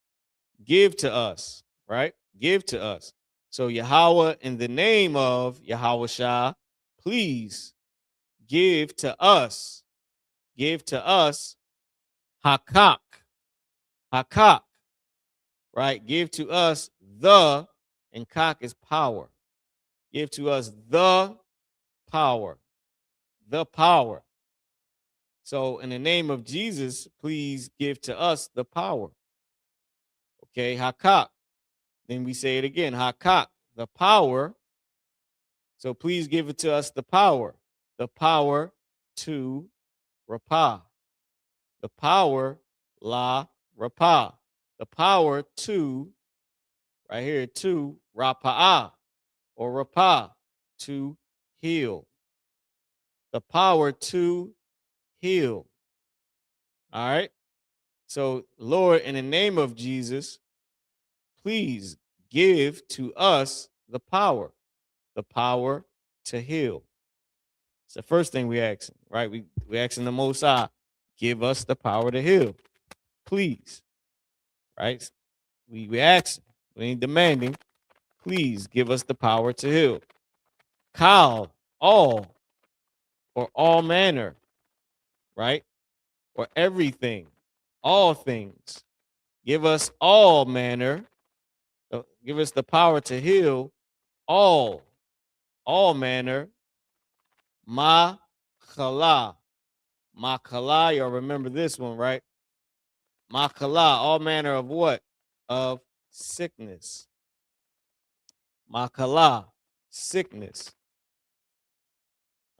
Give to us, right? Give to us. So Yahweh, in the name of Yahweh Shah, please give to us. Give to us Hakak. Hakak. Right? Give to us the, and Kak is power. Give to us the power. The power. So in the name of Jesus, please give to us the power. Okay, Hakak. Then we say it again, Hakak, the power. So please give it to us the power to Rapah, the power La Rapah, the power to, right here, to Rapa'ah or Rapah, to heal, the power to heal. All right. So, Lord, in the name of Jesus, please give to us the power to heal. It's the first thing we ask, right? We asking the Most High, give us the power to heal, please. Right? We ask, we ain't demanding. Please give us the power to heal. Kal, all, or all manner, right? Or everything, all things. Give us all manner. Give us the power to heal all manner. Ma khala. Ma khala, y'all remember this one, right? Ma khala, all manner of what? Of sickness. Ma khala, sickness.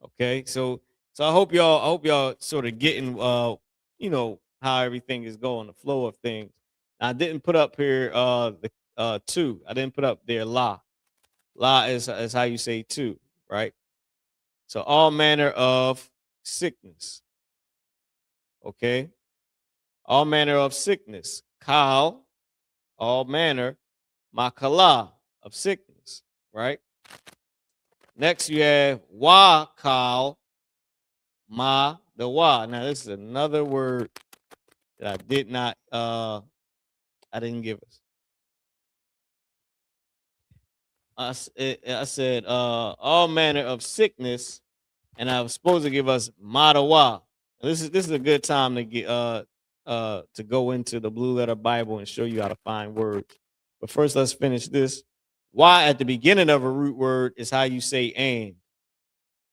Okay, so I hope y'all sort of getting how everything is going, the flow of things. I didn't put up here the two. I didn't put up there la. La is how you say two, right? So all manner of sickness. Okay. All manner of sickness. Kal, all manner. Makala, of sickness, right? Next you have wa kal ma the wa. Now this is another word that I didn't give us. I said all manner of sickness, and I was supposed to give us madawa. This is a good time to get to go into the Blue Letter Bible and show you how to find words. But first, let's finish this. Why at the beginning of a root word is how you say and.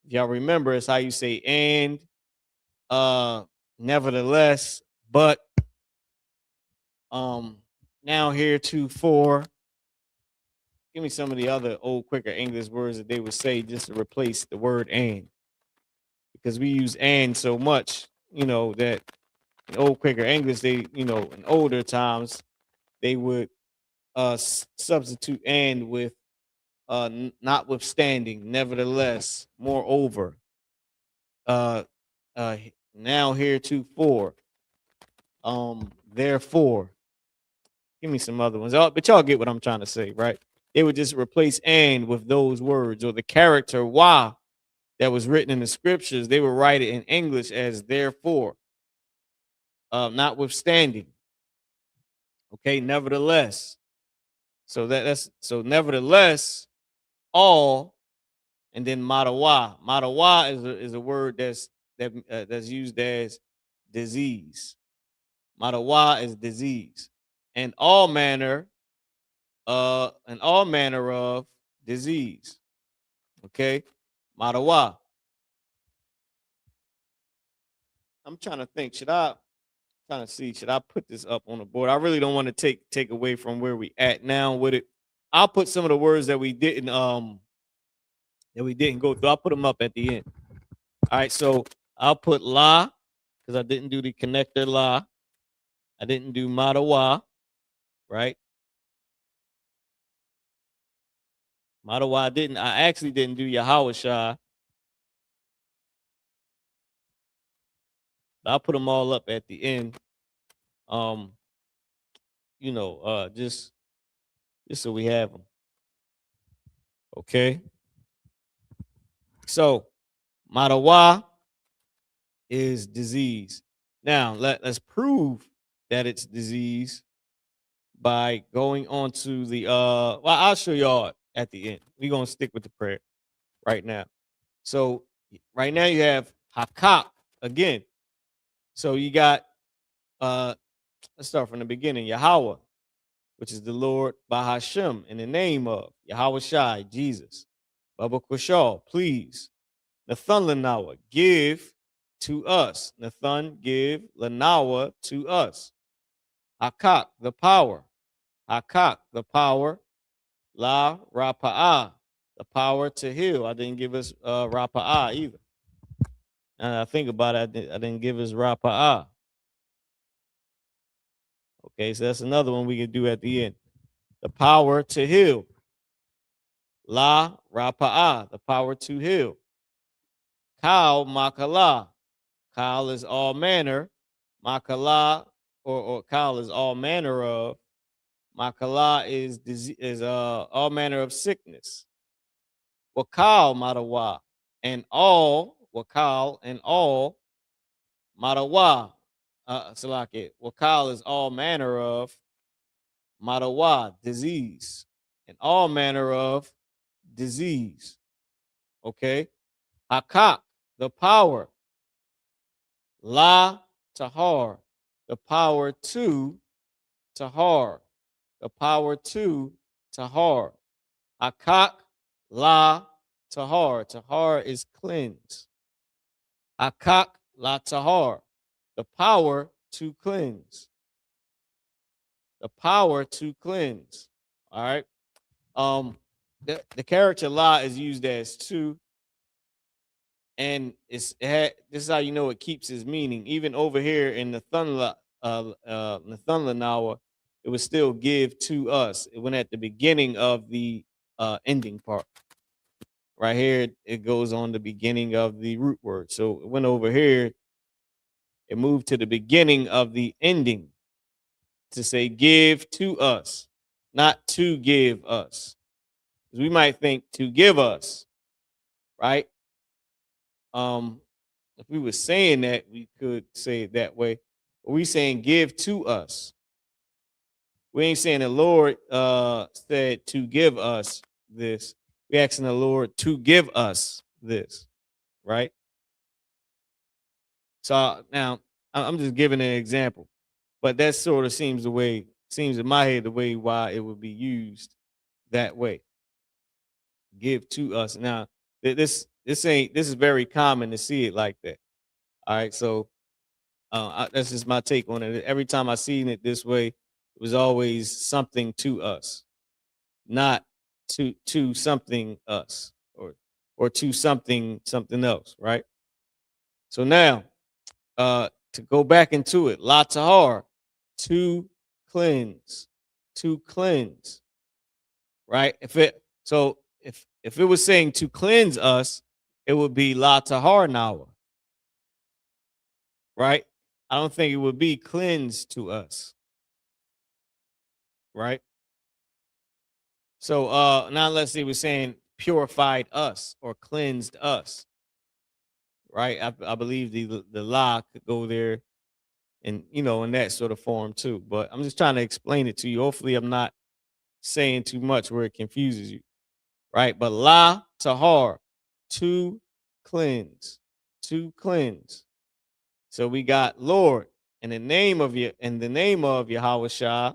If y'all remember, it's how you say and, nevertheless, but, now, heretofore. Give me some of the other old quicker English words that they would say just to replace the word and, because we use and so much, that in old quicker English, they, in older times, they would substitute and with notwithstanding, nevertheless, moreover, uh, now, heretofore, therefore. Give me some other ones. But y'all get what I'm trying to say, right? They would just replace and with those words, or the character why that was written in the scriptures. They would write it in English as therefore, notwithstanding. Okay, nevertheless. So nevertheless, all, and then madawa. Madawa is a word that's used as disease. Madawa is disease, and all manner of disease. Okay, madawa. I'm trying to think. Trying to see? Should I put this up on the board? I really don't want to take away from where we at now with it. I'll put some of the words that we didn't go through. I'll put them up at the end. All right, so I'll put la, because I didn't do the connector la. I didn't do madawa, right? Madawa I actually didn't do Yahawashai. I'll put them all up at the end. Just so we have them. Okay. So madawa is disease. Now let's prove that it's disease by going on to the I'll show y'all at the end. We're gonna stick with the prayer right now. So right now you have hakak again. So you got let's start from the beginning. Yahweh, which is the Lord Bahashem, in the name of Yahweh Shai, Jesus. Baba Kushal, please. Nathan Lanawa, give to us. Nathan, give Lanawa to us. Hakak, the power. Hakak, the power. La Rapa'ah, the power to heal. I didn't give us Rapa'ah either. And I think about it, I didn't give us Rapa'ah. Okay, so that's another one we can do at the end. The power to heal. La Rapa'ah, the power to heal. Kal Makala. Kal is all manner. Makala, or Kal is all manner of. Makala is all manner of sickness. Wakal Madawa. And all, Wakal and all, Madawa. Salaki. Wakal is all manner of Madawa, disease. And all manner of disease. Okay. Hakak, the power. La Tahar, the power to Tahar. The power to Tahar. Hakak La Tahar. Tahar is cleanse. Hakak La Tahar, the power to cleanse. The power to cleanse. All right. The character La is used as two, and this is how you know it keeps its meaning. Even over here in the Thunla Nawa, it would still give to us. It went at the beginning of the ending part. Right here, it goes on the beginning of the root word. So it went over here, it moved to the beginning of the ending to say give to us, not to give us. We might think to give us, right? If we were saying that, we could say it that way. But we saying give to us. We ain't saying the Lord said to give us this. We asking the Lord to give us this, right? So now I'm just giving an example, but that sort of seems in my head the way why it would be used that way. Give to us. Now this is very common to see it like that. All right, so that's just my take on it. Every time I seen it this way, it was always something to us, not to something us or to something else, right? So now, to go back into it, la tahar, to cleanse, to cleanse, right? If it was saying to cleanse us, it would be la tahar nawa, right? I don't think it would be cleansed to us, right? So now let's say we're saying purified us or cleansed us, right? I believe the la could go there and in that sort of form too. But I'm just trying to explain it to you. Hopefully I'm not saying too much where it confuses you, right? But la tahar, to cleanse, to cleanse. So we got Lord in the name of Yahweh Shah,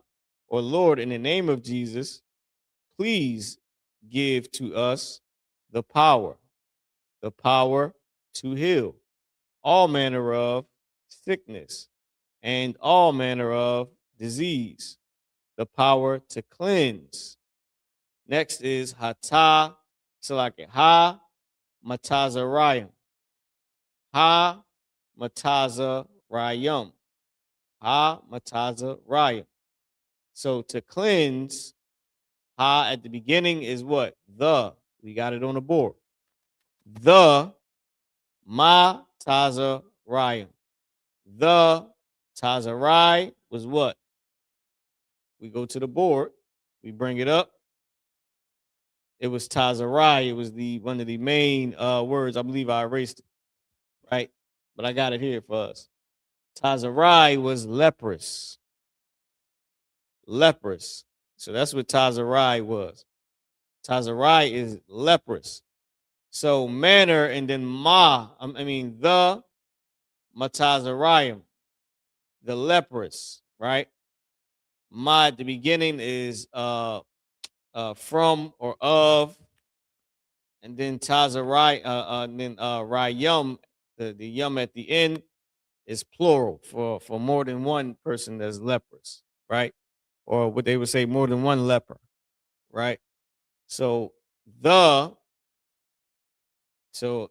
or Lord in the name of Jesus, please give to us the power to heal all manner of sickness and all manner of disease, the power to cleanse. Next is hata, so like ha matazarayim, ha matazarayim, ha matazarayim. So to cleanse, ha at the beginning is what? The. We got it on the board. The matazarayim. The tazarai was what? We go to the board, we bring it up. It was tazarai. It was one of the main words. I believe I erased it, right? But I got it here for us. Tazarai was leprous. Leprous. So that's what tazarai was. Tazarai is leprous. So manner and then the matazarayim, the leprous, right? Ma at the beginning is from or of, and then tazarai, then rayum, the yum at the end is plural for more than one person that's leprous, right? Or what they would say, more than one leper, right? So the to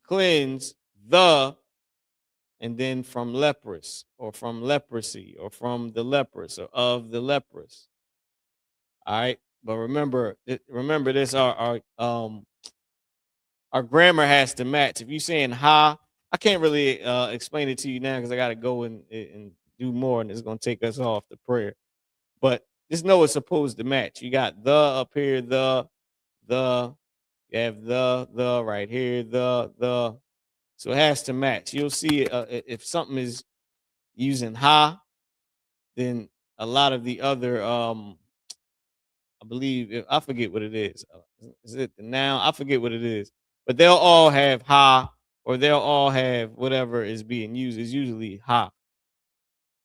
cleanse the, and then from leprous or from leprosy or from the leprous or of the leprous. All right, but remember this: our grammar has to match. If you're saying ha, I can't really explain it to you now because I got to go and do more, and it's gonna take us off the prayer. But just know it's supposed to match. You got the up here, the you have the right here, the. So it has to match. You'll see if something is using ha, then a lot of the other I believe I forget what it is. Is it the noun? I forget what it is. But they'll all have ha, or they'll all have whatever is being used. It's usually ha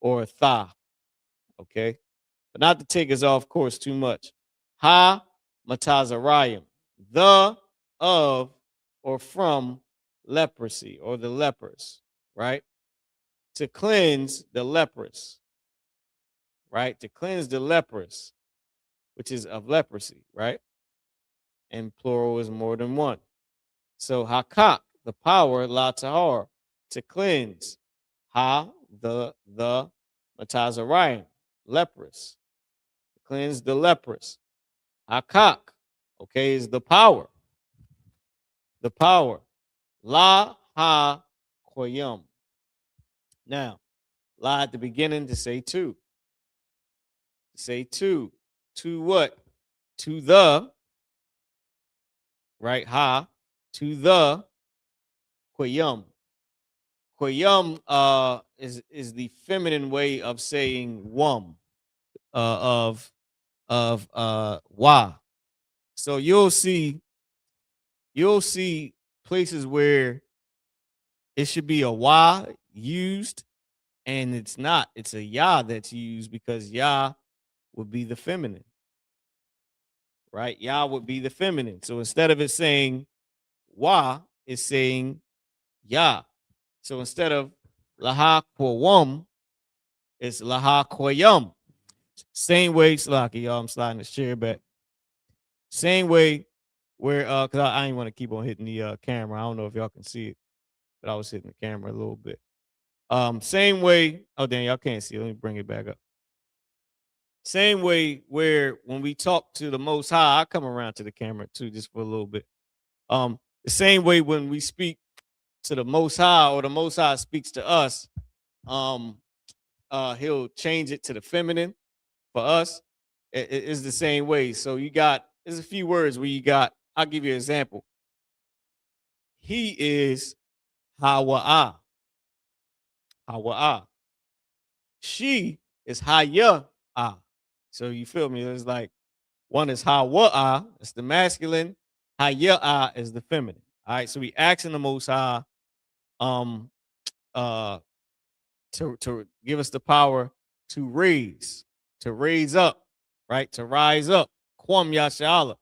or tha. Okay. But not to take us off course too much. Ha matazarayim, the of or from leprosy or the lepers, right? To cleanse the leprous, right? To cleanse the leprous, which is of leprosy, right? And plural is more than one. So hakak, the power, la tahar, to cleanse. Ha, the matazarayim, leprous, to cleanse the leprous. Hakak, okay, is the power. The power. La ha koyam. Now, la at the beginning to say two. To say two. To what? To the, right? Ha. To the koyam. Koyam is the feminine way of saying wum, of wa. So you'll see places where it should be a wa used, and it's not. It's a ya that's used because ya would be the feminine, right? Ya would be the feminine. So instead of it saying wa, it's saying ya. So instead of laha kwam, it's laha koyam. Same way, Slocky, y'all. I'm sliding this chair back. Same way where because I ain't want to keep on hitting the camera. I don't know if y'all can see it, but I was hitting the camera a little bit. Same way. Oh, damn, y'all can't see it. Let me bring it back up. Same way where when we talk to the Most High, I come around to the camera too, just for a little bit. The same way when we speak to the Most High, or the Most High speaks to us, he'll change it to the feminine for us. It's the same way. So you got, there's a few words where you got, I'll give you an example. He is Hawa'ah. Hawa'ah. She is Haya'ah. So you feel me? It's like one is Hawa'ah, it's the masculine. Haya'ah is the feminine. All right. So we asking the Most High to give us the power to raise up, right? To rise up. Kwam Yashala,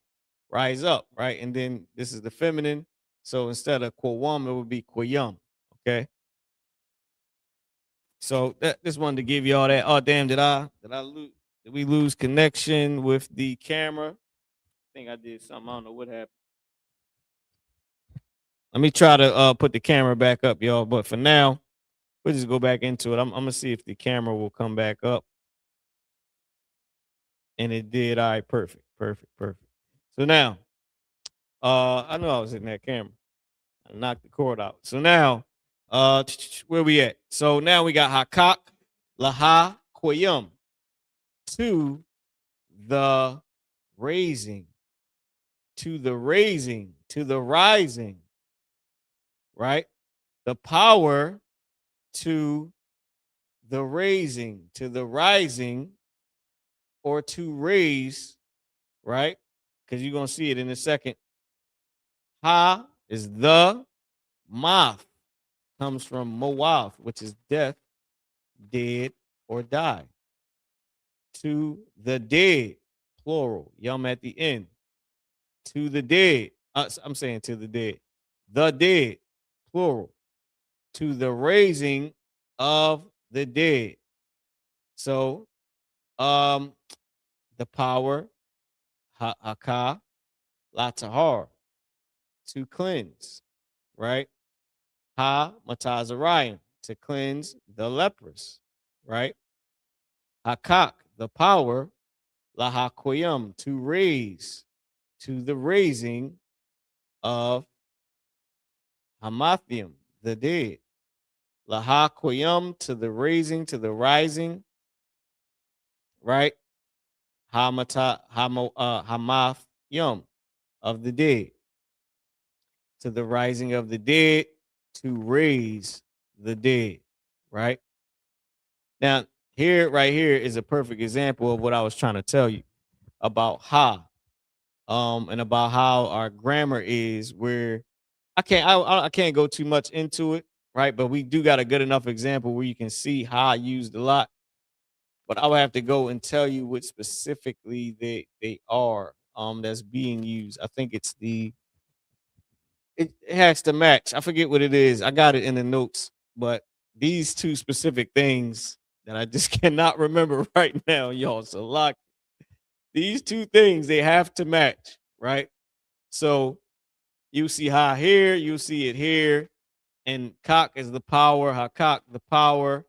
rise up, right? And then this is the feminine. So instead of Kwam, it would be Kwayum. Okay. So that just wanted to give you all that. Oh, damn, did we lose connection with the camera? I think I did something. I don't know what happened. Let me try to put the camera back up, y'all. But for now, we'll just go back into it. I'm gonna see if the camera will come back up. And it did. All right, perfect. So now, I know I was hitting that camera. I knocked the cord out. So now, where we at? So now we got Hakak, Laha, Koyum, to the raising, to the rising, right? The power to the raising, to the rising, or to raise, right? Because you're gonna see it in a second. Ha is the, Math comes from Moath, which is death, dead, or die. To the dead, plural, yum at the end. To the dead. I'm saying to the dead, plural. To the raising of the dead. So, the power, haka, latahar, to cleanse, right? Ha matazarayim, to cleanse the leprous, right? Hakak, the power, lahakoyam, to raise, to the raising of hamathium, the dead. Lahakoyam, to the raising, to the rising, right? Hamathyum, of the dead. To the rising of the dead, to raise the dead, right? Now, right here is a perfect example of what I was trying to tell you about and about how our grammar is, where I can't go too much into it, right? But we do got a good enough example where you can see ha used a lot. But I would have to go and tell you what specifically they are that's being used. I think it's it has to match. I forget what it is. I got it in the notes, but these two specific things that I just cannot remember right now, y'all. So lock these two things, they have to match, right? So you see ha here, you see it here, and cock is the power, hakak the power,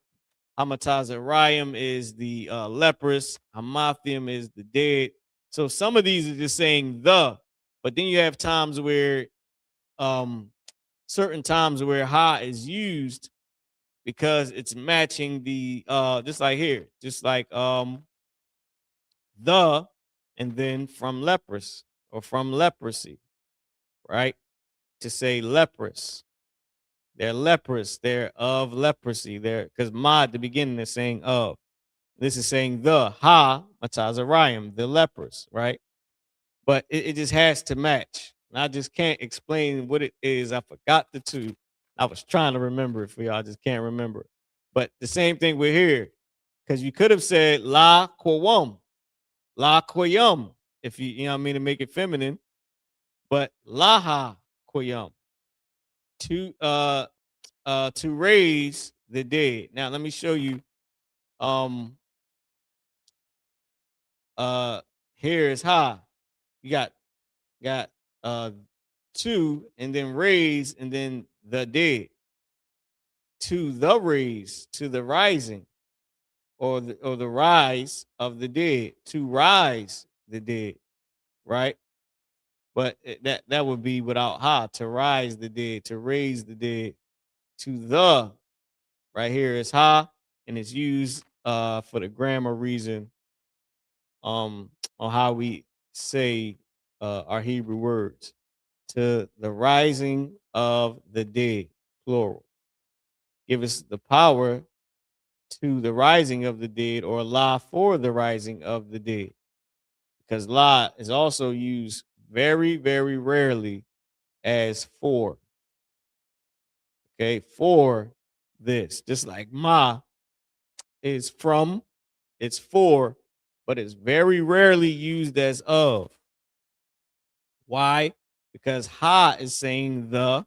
hamatazarayim is the leprous, hamathium is the dead. So some of these are just saying the, But then you have times where certain times where ha is used because it's matching the just like here, just like the and then from leprous or from leprosy, right? To say leprous. They're leprous, they're of leprosy. They're because ma at the beginning is saying of. This is saying the ha matazarayim, the lepers, right? But it just has to match. And I just can't explain what it is. I forgot the two. I was trying to remember it for y'all. I just can't remember it. But the same thing we're here. Because you could have said la quawum, la quayum, if you know what I mean, to make it feminine. But laha quayum. To raise the dead. Now let me show you. Here is ha. You got to and then raise and then the dead. To the raise, to the rising, or the rise of the dead, to rise the dead, right? But that would be without ha, to rise the dead, to raise the dead. To the right here is ha, and it's used for the grammar reason on how we say our Hebrew words. To the rising of the dead, plural. Give us the power to the rising of the dead, or la for the rising of the dead. Because la is also used very, very rarely as for. Okay, for this. Just like ma is from, it's for, but it's very rarely used as of. Why? Because ha is saying the,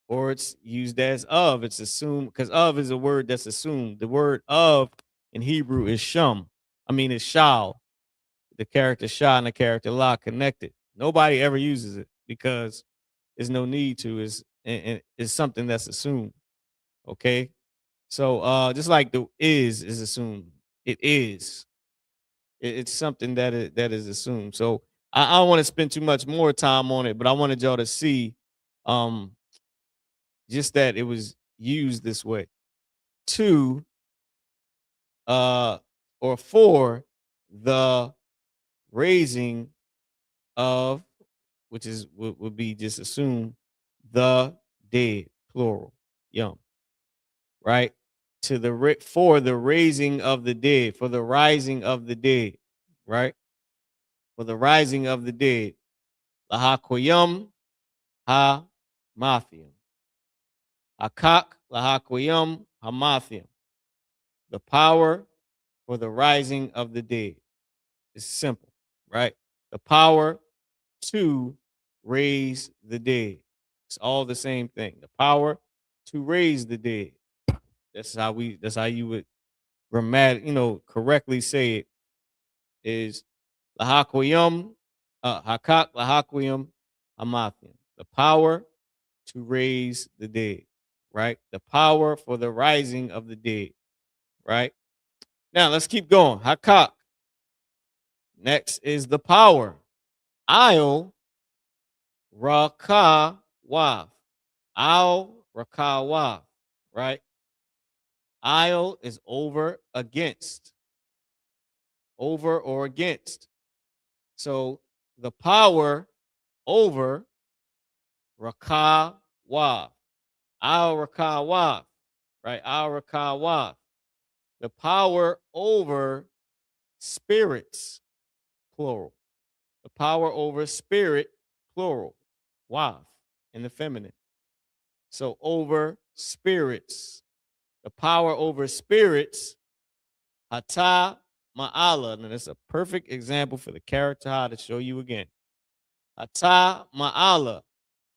or it's used as of. It's assumed because of is a word that's assumed. The word of in Hebrew is shum. I mean, it's shall. The character shah and the character la connected. Nobody ever uses it because there's no need to. It's something that's assumed. Okay, so just like the is assumed, it is. It's something that is assumed. So I don't want to spend too much more time on it, but I wanted y'all to see just that it was used this way. To or for the raising of, which is would be just assume the dead, plural, yum, right? To the for the raising of the dead, for the rising of the dead, right? For the rising of the dead, laha koyum ha mathium, akak laha koyum ha mathium, the power for the rising of the dead. It's simple, right? The power to raise the dead. It's all the same thing. The power to raise the dead. That's how you would correctly say it is lahakoyum, hakak lahakoyum hamathium. The power to raise the dead, right? The power for the rising of the dead, right? Now let's keep going. Hakak. Next is the power. I'll raka waf. I'll raka waf, right? I'll is over, against, over or against. So the power over raka waf. I'll raka waf, right? I'll raka waf. The power over spirits, plural. The power over spirit, plural. Waf in the feminine. So over spirits. The power over spirits, hata ma'ala. And that's a perfect example for the character ha to show you again. Hata ma'ala,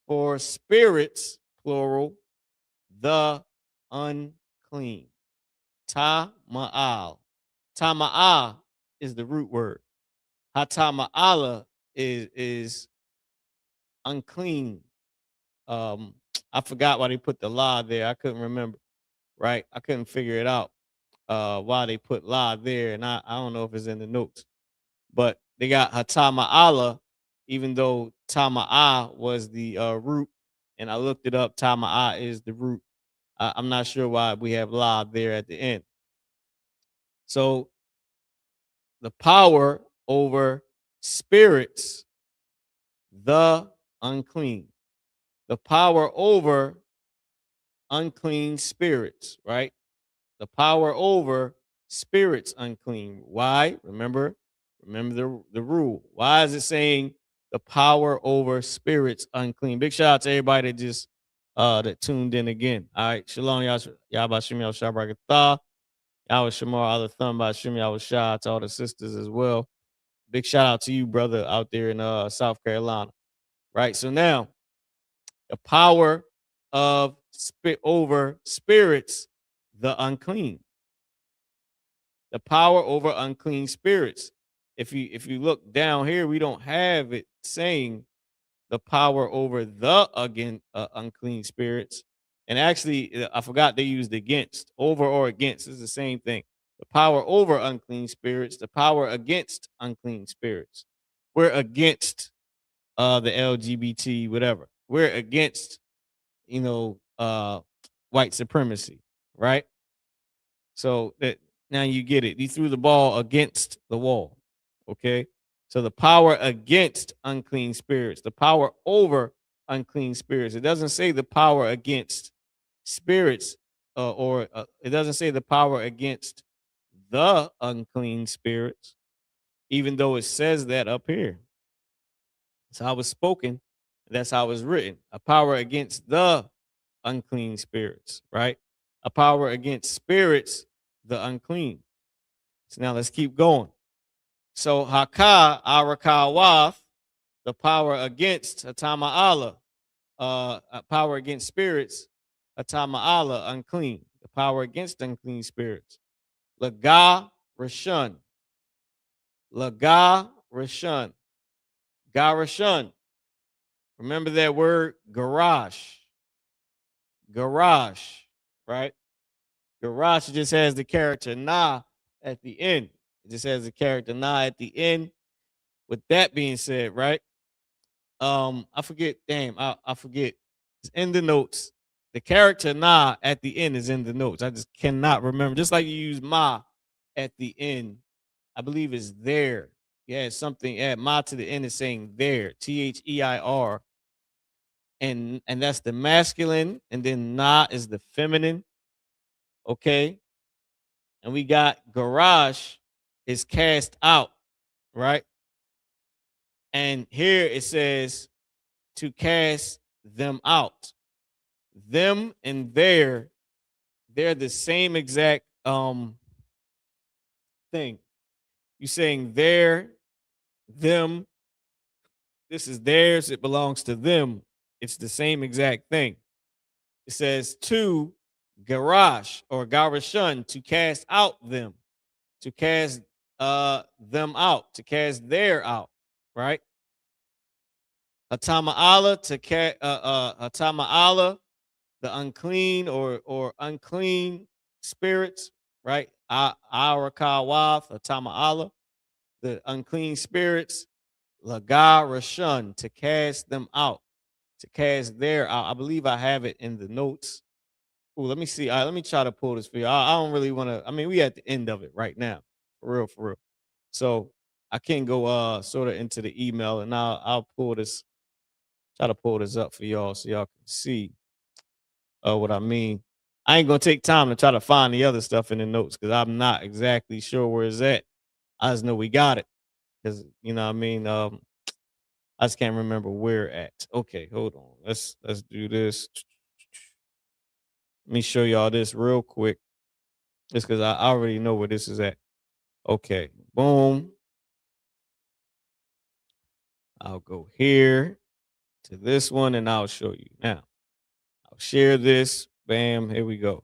for spirits, plural, the unclean. Ta ma'al. Ta ma'al is the root word. Hata ma'ala is unclean. I forgot why they put the la there. I couldn't remember. Right? I couldn't figure it out. Why they put la there, and I don't know if it's in the notes, but they got Hatama Allah even though Tama'a was the root, and I looked it up. Tama'a is the root. I'm not sure why we have la there at the end. So the power over spirits, the unclean. The power over unclean spirits, right? The power over spirits unclean. Why? Remember the rule. Why is it saying the power over spirits unclean? Big shout out to everybody that just that tuned in again. All right. Shalom, Yahbashim Yahshabrakatah. Yahweh Shamar, Allah Thumb by Shim Yahweh Shah, to all the sisters as well. Big shout out to you, brother, out there in South Carolina. Right. So now the power of over spirits, the unclean. The power over unclean spirits. If you look down here, we don't have it saying the power over the unclean spirits. And actually, I forgot they used against. Over or against is the same thing. The power over unclean spirits, the power against unclean spirits. We're against the LGBT, whatever. We're against, white supremacy, right? So that now you get it. He threw the ball against the wall. Okay. So the power against unclean spirits, the power over unclean spirits. It doesn't say the power against spirits, or it doesn't say the power against the unclean spirits, even though it says that up here. That's how it was spoken. That's how it was written. A power against the unclean spirits, right? A power against spirits, the unclean. So now let's keep going. So Haka, Arakawath, the power against Atama Allah, power against spirits, Atama Allah, unclean. The power against unclean spirits. Laga Rashun. Laga Rashun. Garashun. Remember that word garage. Garage, right? Garage just has the character na at the end. It just has the character na at the end. With that being said, right? I forget. Damn, I forget. It's in the notes. The character na at the end is in the notes. I just cannot remember. Just like you use ma at the end, I believe it's there. Yeah, something. Add ma to the end is saying there. THEIR. And that's the masculine, and then na is the feminine. Okay. And we got garage is cast out, right? And here it says to cast them out. Them and they're the same exact thing. You saying they're, them, this is theirs, it belongs to them. It's the same exact thing. It says to garage or garashun, to cast out them, to cast them out, to cast their out, right? Atama Allah, to Atama Allah, the unclean or unclean spirits, right? Arakawath, Atama Allah, the unclean spirits, Laga Rashun, to cast them out, to cast their out. I believe I have it in the notes. Oh, let me see. All right, let me try to pull this for you. I don't really want to. I mean, we at the end of it right now, for real, for real. So I can go sort of into the email, and I'll pull this. Try to pull this up for y'all so y'all can see what I mean. I ain't gonna take time to try to find the other stuff in the notes because I'm not exactly sure where it's at. I just know we got it because you know what I mean. I just can't remember where at. Okay, hold on. Let's do this. Let me show y'all this real quick, just because I already know where this is at. Okay, boom. I'll go here to this one and I'll show you. Now, I'll share this. Bam, here we go.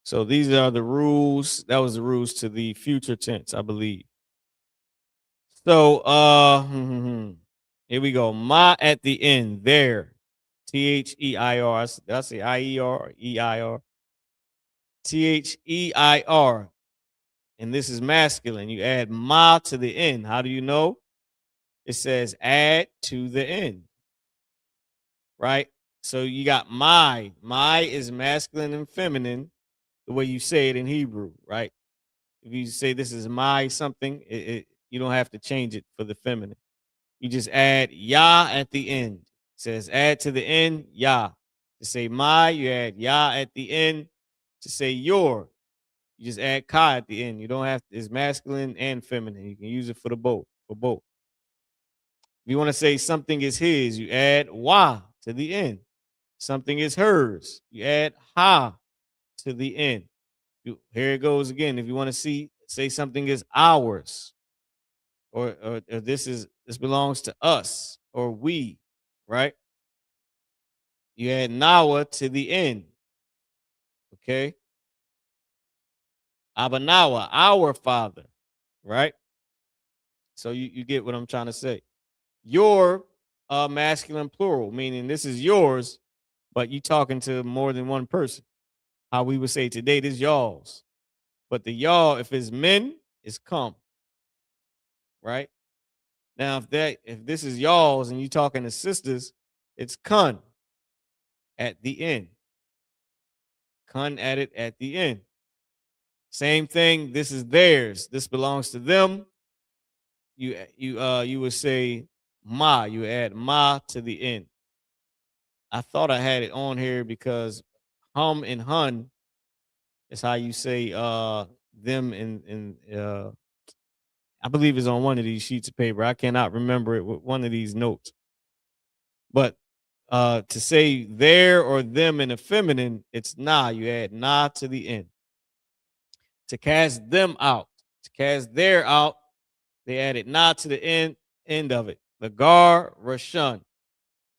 So these are the rules. That was the rules to the future tense, I believe. So here we go. Ma at the end, there. THEIR. Did I say IER or EIR? THEIR. And this is masculine. You add ma to the end. How do you know? it says add to the end, right? So you got my. My is masculine and feminine, the way you say it in Hebrew, right? If you say this is my something, you don't have to change it for the feminine. You just add Yah at the end. It says add to the end, Yah. To say my, you add Yah at the end. To say your, you just add Ka at the end. You don't have to, it's masculine and feminine. You can use it for the both, for both. If you want to say something is his, you add Wa to the end. Something is hers, you add Ha to the end. Here it goes again. If you want to say something is ours, or this belongs to us, or we, right? You add Nawa to the end. Okay. Abanawa, our father, right? So you get what I'm trying to say. Your masculine plural, meaning this is yours, but you talking to more than one person. How we would say today, this y'all's. But the y'all, if it's men, it's come. Right? Now, if this is y'all's and you talking to sisters, it's kun at the end. Kun added at the end. Same thing. This is theirs. This belongs to them. You would say ma. You add ma to the end. I thought I had it on here because hum and hun is how you say them in I believe it's on one of these sheets of paper. I cannot remember it with one of these notes. But to say there or them in a feminine, it's na. You add na to the end. To cast them out, to cast their out, they added na to the end of it. Lagar Rashun.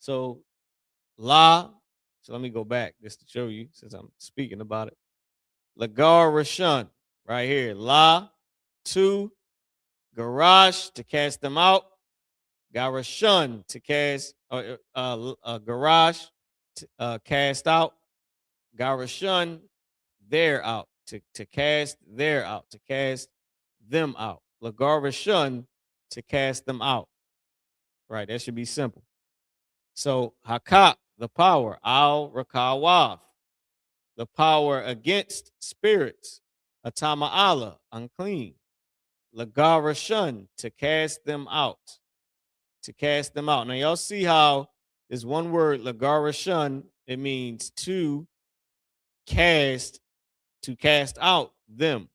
So la. So let me go back just to show you since I'm speaking about it. Lagar Rashun, right here. La to garage to cast them out. Garashun to cast garage to cast out. Garashun there out to cast there out to cast them out. Lagarashun to cast them out. Right, that should be simple. So Hakak, the power, Al Rakawaf, the power against spirits, Atama Allah, unclean. Lagarashun to cast them out. To cast them out. Now y'all see how there's one word, Lagarashun, it means to cast out them.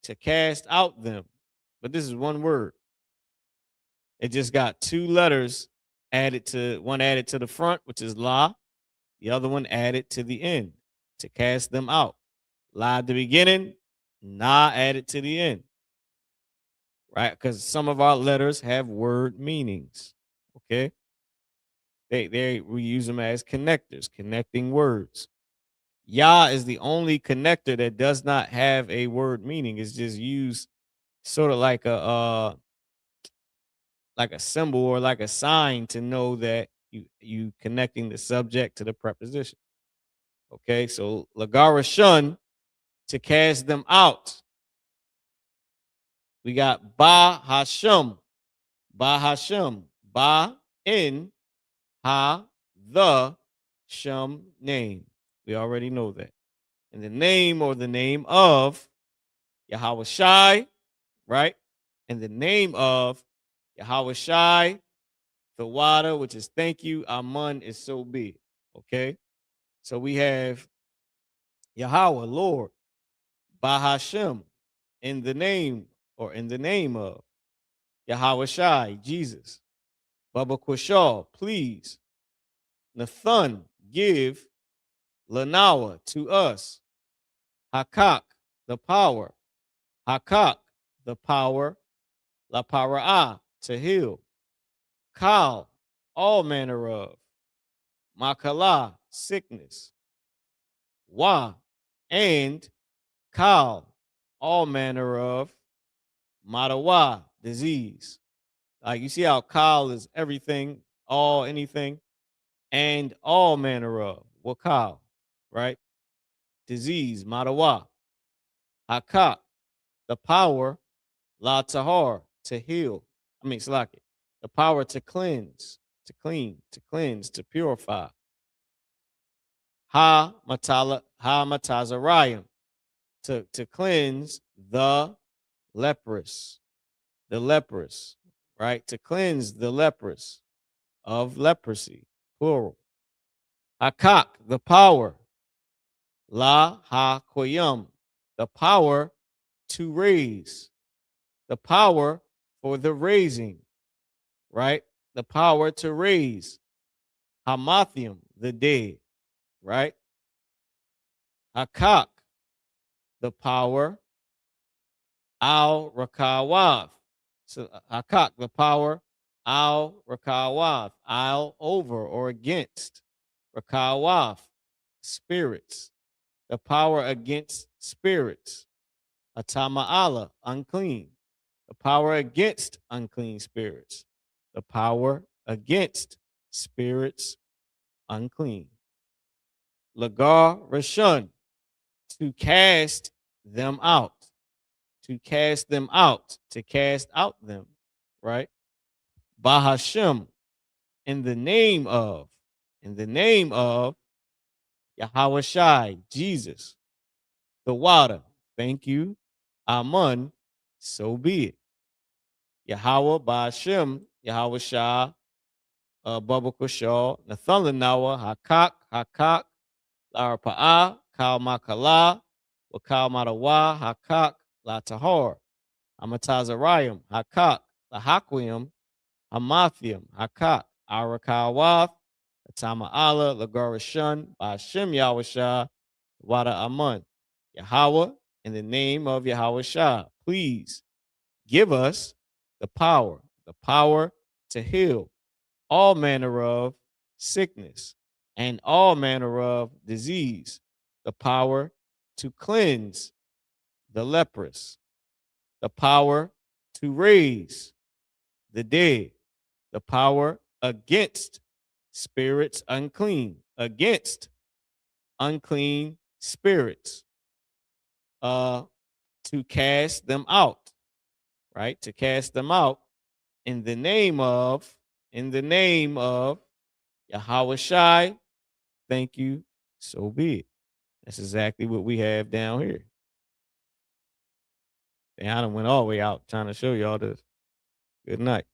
To cast out them. But this is one word. It just got two letters added to the front, which is la. The other one added to the end to cast them out. La at the beginning, na added to the end. Right? Because some of our letters have word meanings. Okay. We use them as connectors, connecting words. Yah is the only connector that does not have a word meaning. It's just used sort of like a symbol or like a sign to know that you connecting the subject to the preposition. Okay, so Lagarashun to cast them out. We got Ba Hashem, Ba Hashem, Ba in Ha the Shem name. We already know that. And the name or the name of Yahweh Shai, right? And the name of Yahweh Shai, the water, which is thank you, Amun is so be. Okay. So we have Yahweh, Lord, Bahashem, in the name or in the name of Yahweh Shai, Jesus. Baba Quashal, please. Nathan, give. Lanawa, to us. Hakak, the power. Hakak, the power. La Para'ah, to heal. Kal, all manner of. Makala, sickness. Wa, and Kal, all manner of. Madawa, disease. Like you see how Kal is everything, all, anything, and all manner of. Wakal, right? Disease, Madawa. Hakak, the power. La Tahar, to heal. Salaki. the power to cleanse, to clean, to cleanse, to purify. Matazarayim, to cleanse the leprous, right? To cleanse the leprous of leprosy, plural. Hakak, the power. La ha koyam, the power to raise, the power for the raising, right? The power to raise. Hamathium, the dead, right? Hakak, the power. Al Rakawath, so Hakak, the power. Al Rakawath, al over or against. Rakawath, spirits, the power against spirits. Atama'ala, unclean, the power against unclean spirits, the power against spirits unclean. Lagar Rashun, to cast them out, to cast them out, to cast out them, right? Bahashem, in the name of Yahweh Shai, Jesus, the water, thank you. Amun, so be it. Yahweh Bahashem, Yahweh Shai, Baba Kushal, Nathalanawa, Hakak, Larapa'ah, Kal Makala, Wakal Matawa, Hakak, La Tahor, Amatazarayim, Hakak, Lahakwim, Hamathium, Hakak, Arakawath, Atama Allah, Lagarashun, Bashem Yahweh, Wada Amun. Yahweh, in the name of Yahweh Shah, please give us the power to heal all manner of sickness and all manner of disease, the power to cleanse the leprous, the power to raise the dead, the power against spirits unclean, against unclean spirits, to cast them out, right? To cast them out in the name of Yahweh Shai. Thank you. So be it. That's exactly what we have down here. And I done went all the way out trying to show y'all this. Good night.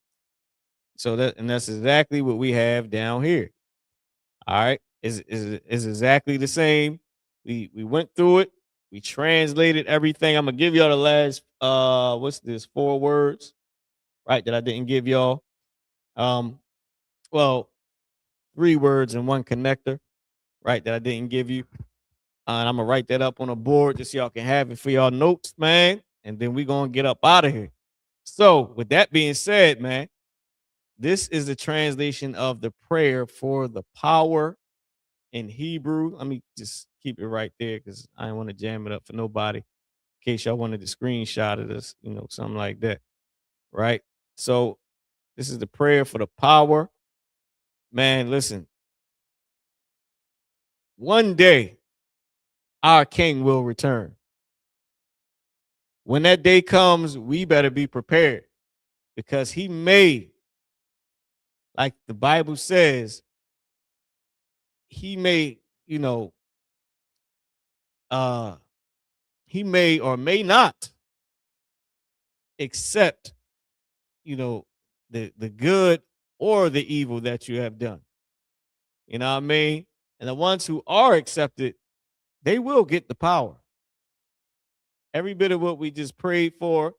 So that's exactly what we have down here. All right. Is exactly the same. We went through it. We translated everything. I'm gonna give y'all the last what's this, 4 words, right? That I didn't give y'all. Well, 3 words and 1 connector, right? That I didn't give you. And I'm gonna write that up on a board just so y'all can have it for y'all notes, man. And then we gonna get up out of here. So with that being said, man, this is the translation of the prayer for the power in Hebrew. Let me just keep it right there because I don't want to jam it up for nobody. In case y'all wanted to screenshot of this, something like that. Right. So this is the prayer for the power. Man, listen. One day our king will return. When that day comes, we better be prepared because he may, like the Bible says, he may, he may or may not accept, the good or the evil that you have done. You know what I mean? And the ones who are accepted, they will get the power. Every bit of what we just prayed for,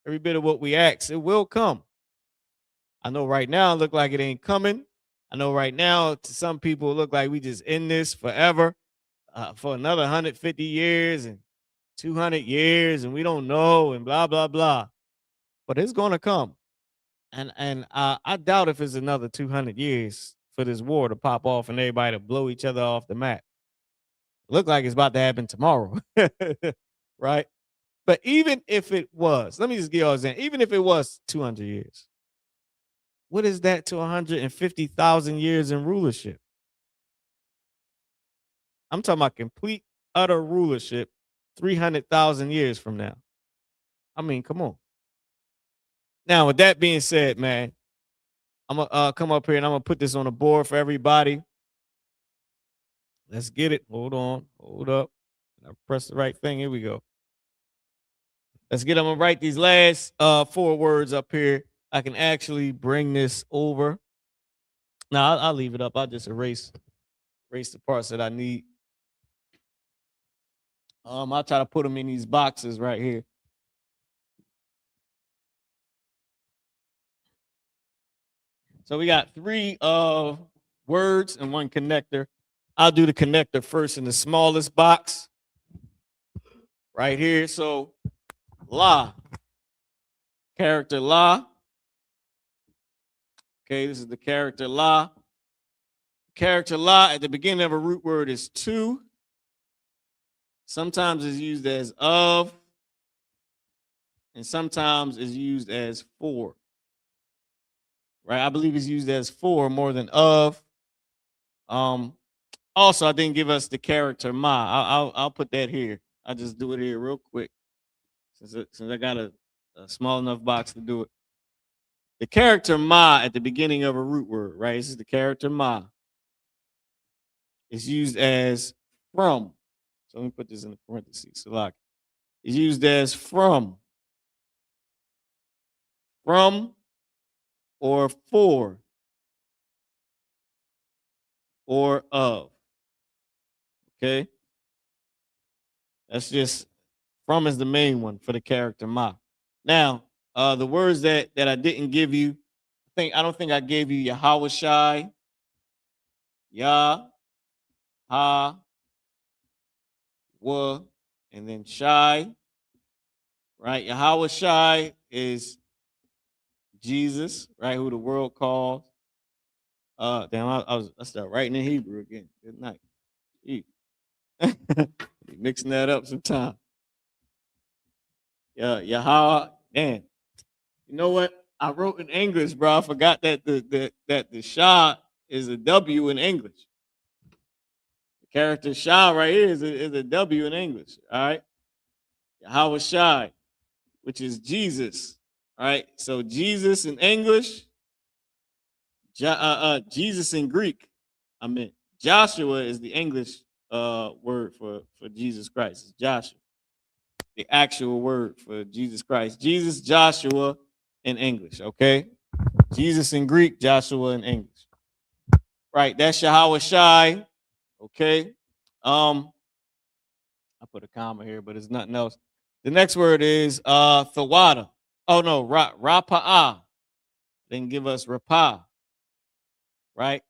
every bit of what we asked, it will come. I know right now it look like it ain't coming. I know right now to some people it look like we just in this forever, for another 150 years and 200 years and we don't know and blah, blah, blah. But it's going to come. And I doubt if it's another 200 years for this war to pop off and everybody to blow each other off the map. Look like it's about to happen tomorrow. Right? But even if it was, let me just give y'all an example. Even if it was 200 years, what is that to 150,000 years in rulership? I'm talking about complete, utter rulership 300,000 years from now. I mean, come on. Now, with that being said, man, I'm gonna come up here and I'm gonna put this on the board for everybody. Let's get it. Hold on. Hold up. I press the right thing. Here we go. Let's get. I'm gonna write these last 4 words up here. I can actually bring this over. Now I'll leave it up. I'll just erase the parts that I need. I'll try to put them in these boxes right here. So we got 3 words and 1 connector. I'll do the connector first in the smallest box right here. So la, character la. Okay, this is the character la. Character la at the beginning of a root word is to. Sometimes it's used as of, and sometimes it's used as for. Right? I believe it's used as for more than of. Also, I didn't give us the character ma. I'll put that here. I'll just do it here real quick since I got a small enough box to do it. The character ma at the beginning of a root word, right? This is the character ma. It's used as from. So let me put this in the parentheses. So like, it's used as from or for or of. Okay, that's just from is the main one for the character ma. Now, the words that I didn't give you, I don't think I gave you Yahweh Shai, Yah, Ha, Wa, and then Shai. Right, Yahweh Shai is Jesus, right? Who the world calls. Damn, I started writing in Hebrew again. Good night. Mixing that up sometime. Yeah, Yahweh. Man, you know what? I wrote in English, bro. I forgot that the Shah is a W in English. The character Shah right here is a W in English. All right, Yahweh Shai, which is Jesus. All right, so Jesus in English, Jesus in Greek. I meant Joshua is the English word for Jesus Christ. It's Joshua, the actual word for Jesus Christ. Jesus, Joshua in English. Okay, Jesus in Greek, Joshua in English. Right, that's Yahweh Shai. Okay, I put a comma here, but it's nothing else. The next word is Thawada. Oh no, Rapa'ah. Then give us Rapah. Right,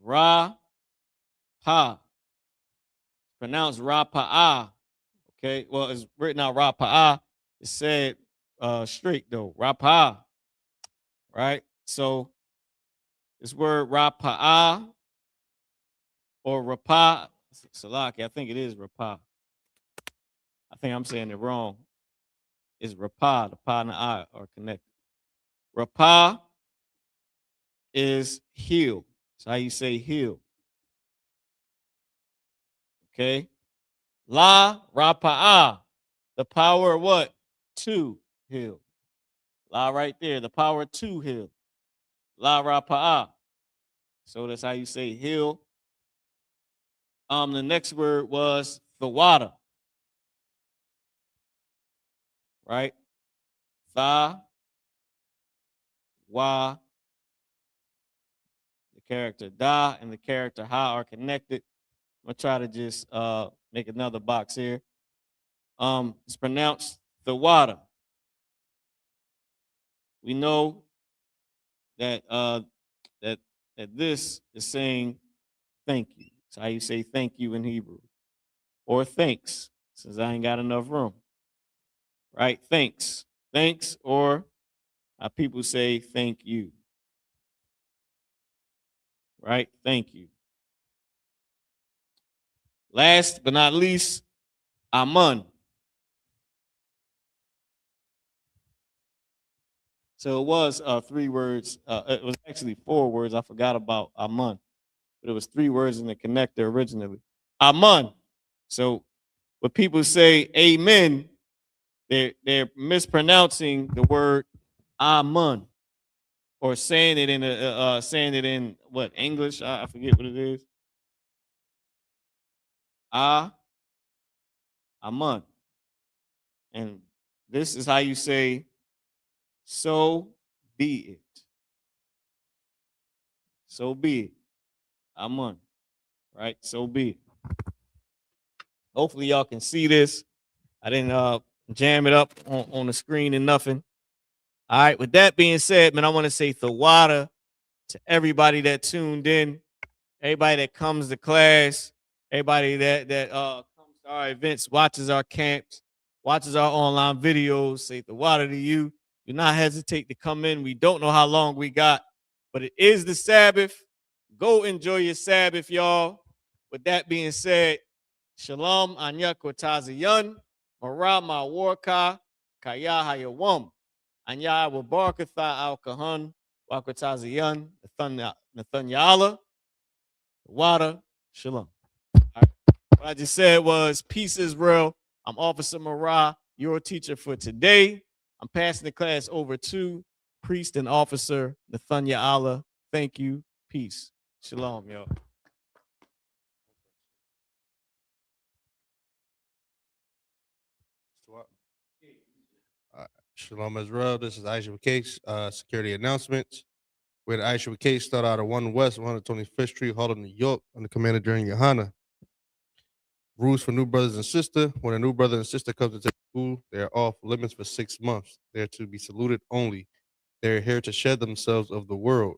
Ra Pa. Pronounced Rapa'ah. Okay, well, it's written out Rapa'ah. It's said straight though, Rapa'ah. Right, so this word Rapa'ah or Rapah, Salaki, I think it is Rapah. I think I'm saying it wrong. It's Rapah. The Pa and the I are connected. Rapah is heal. That's how you say heal. Okay. La Rapa'ah. The power of what? To heal. La right there. The power to heal. La Rapa'ah. So that's how you say heal. The next word was the water. Right? Tha, wa, the character da and the character ha are connected. I'm gonna try to just make another box here. It's pronounced the water. We know that that this is saying thank you. It's how you say thank you in Hebrew. Or thanks, since I ain't got enough room. Right? Thanks. Thanks, or people say thank you. Right? Thank you. Last but not least, Aman. So it was 3 words. It was actually 4 words. I forgot about Aman. But it was 3 words in the connector originally. Aman. So when people say amen, they're mispronouncing the word Aman or saying it in what English? I forget what it is. Aman. And this is how you say, so be it. So be it. Aman. Right? So be it. Hopefully y'all can see this. I didn't jam it up on the screen and nothing. All right. With that being said, man, I want to say Thawada to everybody that tuned in, everybody that comes to class, everybody that comes to our events, watches our camps, watches our online videos. Say Thawada to you. Do not hesitate to come in. We don't know how long we got, but it is the Sabbath. Go enjoy your Sabbath, y'all. With that being said, Shalom, Anya Kotazayan, Marama Warka, Kaya Hayawam, Anya Wabarakatha Al Kahan, Wakotazayan, Nathanyala, Wada, Shalom. Right. What I just said was, peace, Israel. I'm Officer Marah, your teacher for today. I'm passing the class over to Priest and Officer Nathanyala. Thank you. Peace. Shalom, y'all. Shalom Israel. This is I.S.U.P.K. Security announcements. Where the I.S.U.P.K. start out of 1 West, 125th Street, Harlem, New York, under Commander General YAHANNA. Rules for new brothers and sisters. When a new brother and sister comes into school, they are off limits for 6 months. They are to be saluted only. They are here to shed themselves of the world.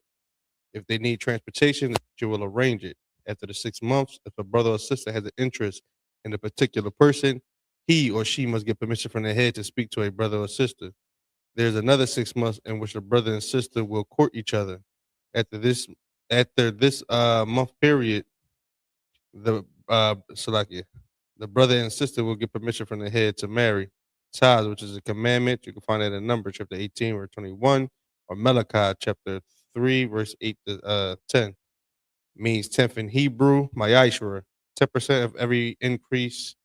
If they need transportation, the teacher will arrange it. After the 6 months, if a brother or sister has an interest in a particular person, he or she must get permission from their head to speak to a brother or sister. There's another 6 months in which the brother and sister will court each other. After this month period, the the brother and sister will get permission from the head to marry. Tithes, which is a commandment, you can find that in Numbers chapter 18, verse 21, or Malachi chapter 3, verse 8 to 10. Means tenth in Hebrew, Mayashra. 10% of every increase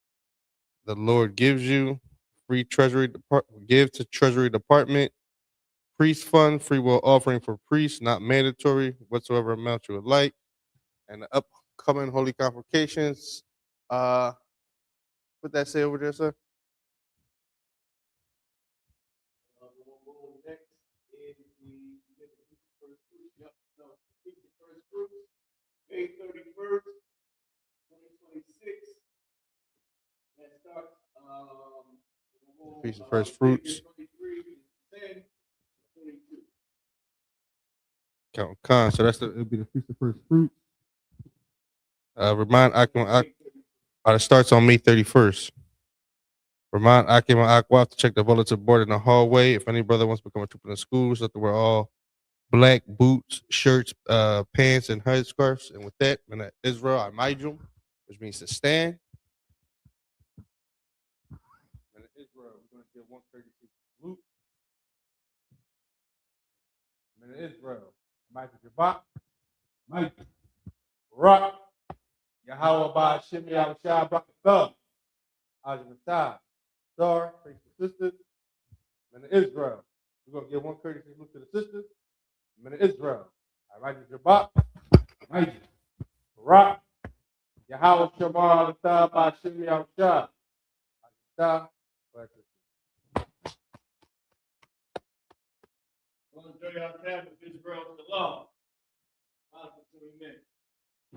the Lord gives you. Free treasury give to Treasury Department. Priest fund, free will offering for priests, not mandatory, whatsoever amount you would like. And the upcoming holy convocations. What that say over there, sir? May 31st, 2026. That starts Feast of First Fruits. Count con. So it'll be the Feast of First Fruits. Remind Akim it starts on May 31st. Remind Akim and Aqua to check the bulletin board in the hallway. If any brother wants to become a trooper in the schools, have to wear all black boots, shirts, pants, and headscarves. And with that, in Israel, I Maijum, which means to stand. And in Israel, we're going to give 136 salute. And in Israel, Michael Jabak, Mike, Rock, Yahweh Ba Shem Yahushua Brakatah, Ajimata, Star, thanks to sisters. And in Israel, we're going to give 136 salute to the sisters. And in Israel, Michael Jabak, Mike, Rock, Yahweh Shamar Alatah Ba Shem Yahushua. Enjoy our Sabbath, Israel, the law.